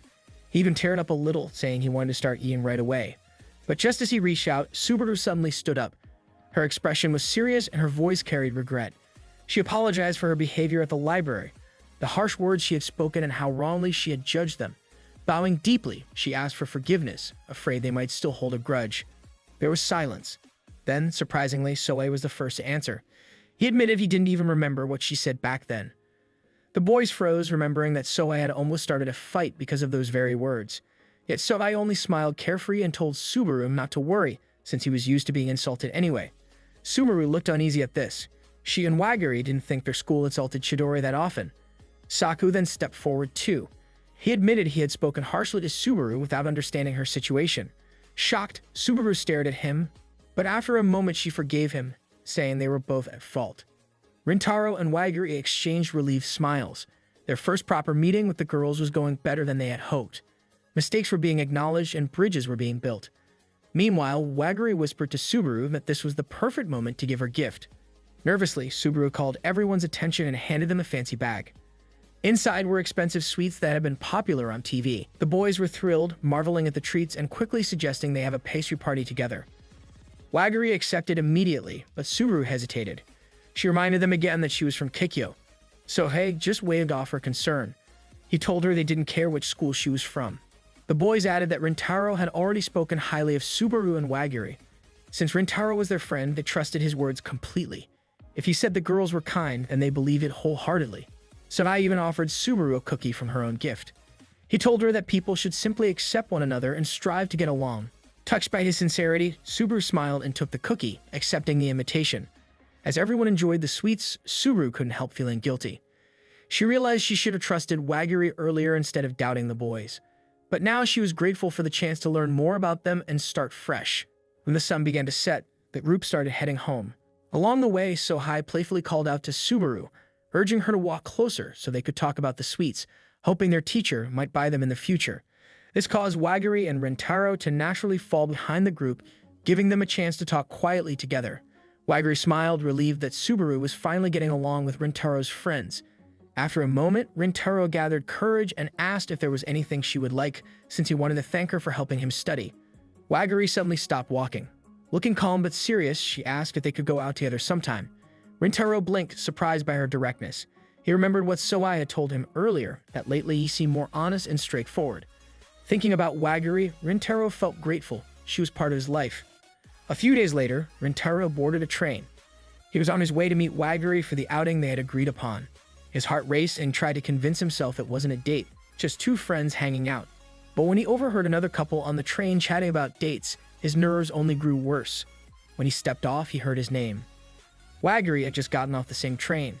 A: He even teared up a little, saying he wanted to start eating right away. But just as he reached out, Subaru suddenly stood up. Her expression was serious and her voice carried regret. She apologized for her behavior at the library, the harsh words she had spoken and how wrongly she had judged them. Bowing deeply, she asked for forgiveness, afraid they might still hold a grudge. There was silence. Then, surprisingly, Sohei was the first to answer. He admitted he didn't even remember what she said back then. The boys froze, remembering that Sohei had almost started a fight because of those very words. Yet Sohei only smiled carefree and told Subaru not to worry, since he was used to being insulted anyway. Subaru looked uneasy at this. She and Waguri didn't think their school insulted Chidori that often. Saku then stepped forward too. He admitted he had spoken harshly to Subaru without understanding her situation. Shocked, Subaru stared at him, but after a moment she forgave him, saying they were both at fault. Rintarou and Waguri exchanged relieved smiles. Their first proper meeting with the girls was going better than they had hoped. Mistakes were being acknowledged and bridges were being built. Meanwhile, Waguri whispered to Subaru that this was the perfect moment to give her gift. Nervously, Subaru called everyone's attention and handed them a fancy bag. Inside were expensive sweets that had been popular on TV. The boys were thrilled, marveling at the treats and quickly suggesting they have a pastry party together. Waguri accepted immediately, but Subaru hesitated. She reminded them again that she was from Kikyo. Sohei just waved off her concern. He told her they didn't care which school she was from. The boys added that Rintarou had already spoken highly of Subaru and Waguri. Since Rintarou was their friend, they trusted his words completely. If he said the girls were kind, then they believed it wholeheartedly. Sohei even offered Subaru a cookie from her own gift. He told her that people should simply accept one another and strive to get along. Touched by his sincerity, Subaru smiled and took the cookie, accepting the invitation. As everyone enjoyed the sweets, Subaru couldn't help feeling guilty. She realized she should have trusted Waguri earlier instead of doubting the boys. But now she was grateful for the chance to learn more about them and start fresh. When the sun began to set, the group started heading home. Along the way, Sohei playfully called out to Subaru, urging her to walk closer so they could talk about the sweets, hoping their teacher might buy them in the future. This caused Waguri and Rintarou to naturally fall behind the group, giving them a chance to talk quietly together. Waguri smiled, relieved that Subaru was finally getting along with Rintarou's friends. After a moment, Rintarou gathered courage and asked if there was anything she would like, since he wanted to thank her for helping him study. Waguri suddenly stopped walking. Looking calm but serious, she asked if they could go out together sometime. Rintarou blinked, surprised by her directness. He remembered what Sohei had told him earlier, that lately he seemed more honest and straightforward. Thinking about Waguri, Rintarou felt grateful. She was part of his life. A few days later, Rintarou boarded a train. He was on his way to meet Waguri for the outing they had agreed upon. His heart raced and tried to convince himself it wasn't a date, just two friends hanging out. But when he overheard another couple on the train chatting about dates, his nerves only grew worse. When he stepped off, he heard his name. Waguri had just gotten off the same train.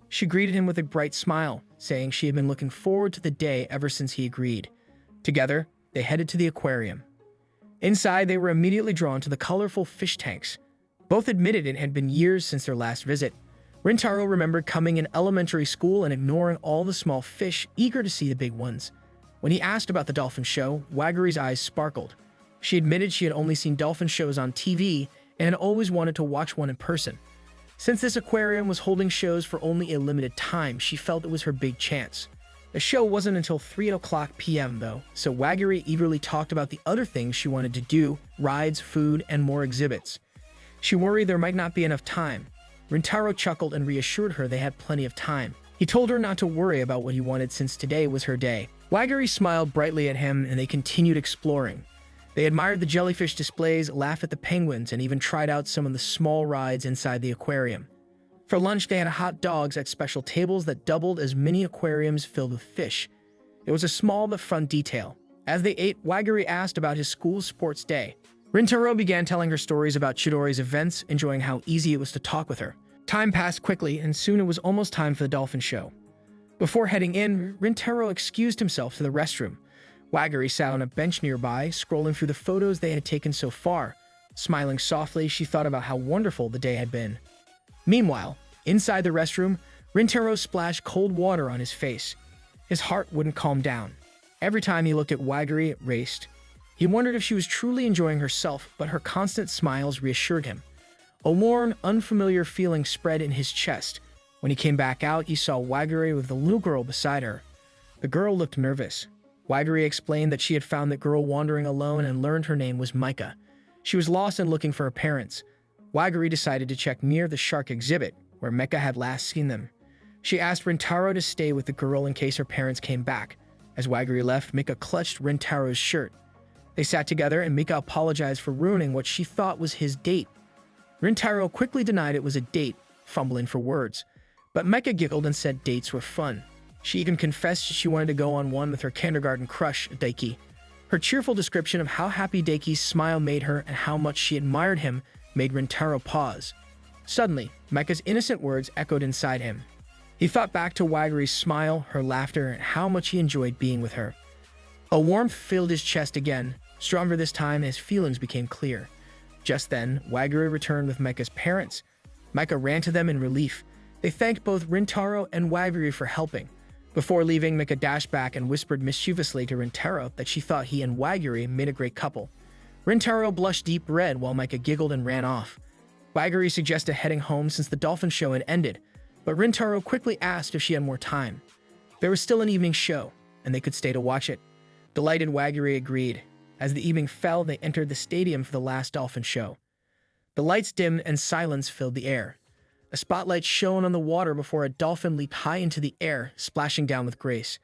A: She greeted him with a bright smile, saying she had been looking forward to the day ever since he agreed. Together, they headed to the aquarium. Inside, they were immediately drawn to the colorful fish tanks. Both admitted it had been years since their last visit. Rintarou remembered coming in elementary school and ignoring all the small fish, eager to see the big ones. When he asked about the dolphin show, Waguri's eyes sparkled. She admitted she had only seen dolphin shows on TV and had always wanted to watch one in person. Since this aquarium was holding shows for only a limited time, she felt it was her big chance. The show wasn't until 3:00 p.m. though, so Waguri eagerly talked about the other things she wanted to do, rides, food, and more exhibits. She worried there might not be enough time. Rintarou chuckled and reassured her they had plenty of time. He told her not to worry about what he wanted since today was her day. Waguri smiled brightly at him, and they continued exploring. They admired the jellyfish displays, laughed at the penguins, and even tried out some of the small rides inside the aquarium. For lunch, they had hot dogs at special tables that doubled as mini aquariums filled with fish. It was a small but fun detail. As they ate, Waguri asked about his school's sports day. Rintarou began telling her stories about Chidori's events, enjoying how easy it was to talk with her. Time passed quickly, and soon it was almost time for the dolphin show. Before heading in, Rintarou excused himself to the restroom. Waguri sat on a bench nearby, scrolling through the photos they had taken so far. Smiling softly, she thought about how wonderful the day had been. Meanwhile, inside the restroom, Rintarou splashed cold water on his face. His heart wouldn't calm down. Every time he looked at Waguri, it raced. He wondered if she was truly enjoying herself, but her constant smiles reassured him. A warm, unfamiliar feeling spread in his chest. When he came back out, he saw Waguri with the little girl beside her. The girl looked nervous. Waguri explained that she had found the girl wandering alone and learned her name was Micah. She was lost and looking for her parents. Waguri decided to check near the shark exhibit, where Mecca had last seen them. She asked Rintarou to stay with the girl in case her parents came back. As Waguri left, Mika clutched Rintarou's shirt. They sat together, and Mika apologized for ruining what she thought was his date. Rintarou quickly denied it was a date, fumbling for words. But Mecca giggled and said dates were fun. She even confessed she wanted to go on one with her kindergarten crush, Daiki. Her cheerful description of how happy Daiki's smile made her and how much she admired him made Rintarou pause. Suddenly, Mecca's innocent words echoed inside him. He thought back to Waguri's smile, her laughter, and how much he enjoyed being with her. A warmth filled his chest again, stronger this time as feelings became clear. Just then, Waguri returned with Mecca's parents. Mecca ran to them in relief. They thanked both Rintarou and Waguri for helping. Before leaving, Mecca dashed back and whispered mischievously to Rintarou that she thought he and Waguri made a great couple. Rintarou blushed deep red while Mecca giggled and ran off. Waguri suggested heading home since the dolphin show had ended, but Rintarou quickly asked if she had more time. There was still an evening show, and they could stay to watch it. Delighted, Waguri agreed. As the evening fell, they entered the stadium for the last dolphin show. The lights dimmed and silence filled the air. A spotlight shone on the water before a dolphin leaped high into the air, splashing down with grace.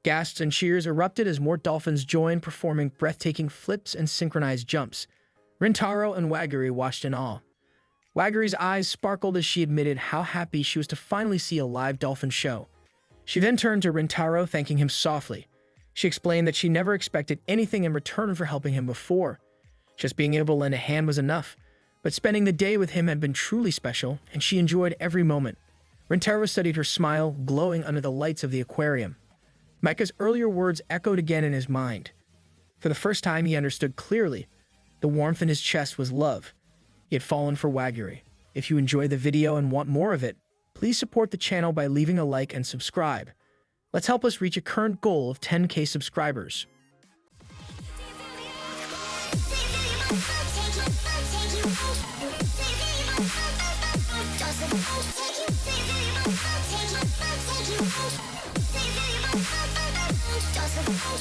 A: Gasps and cheers erupted as more dolphins joined, performing breathtaking flips and synchronized jumps. Rintarou and Waguri watched in awe. Waguri's eyes sparkled as she admitted how happy she was to finally see a live dolphin show. She then turned to Rintarou, thanking him softly. She explained that she never expected anything in return for helping him before. Just being able to lend a hand was enough, but spending the day with him had been truly special, and she enjoyed every moment. Rintarou studied her smile, glowing under the lights of the aquarium. Micah's earlier words echoed again in his mind. For the first time, he understood clearly. The warmth in his chest was love. He had fallen for Waguri. If you enjoyed the video and want more of it, please support the channel by leaving a like and subscribe. Let's help us reach a current goal of 10K subscribers.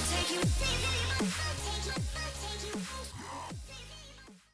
B: Take you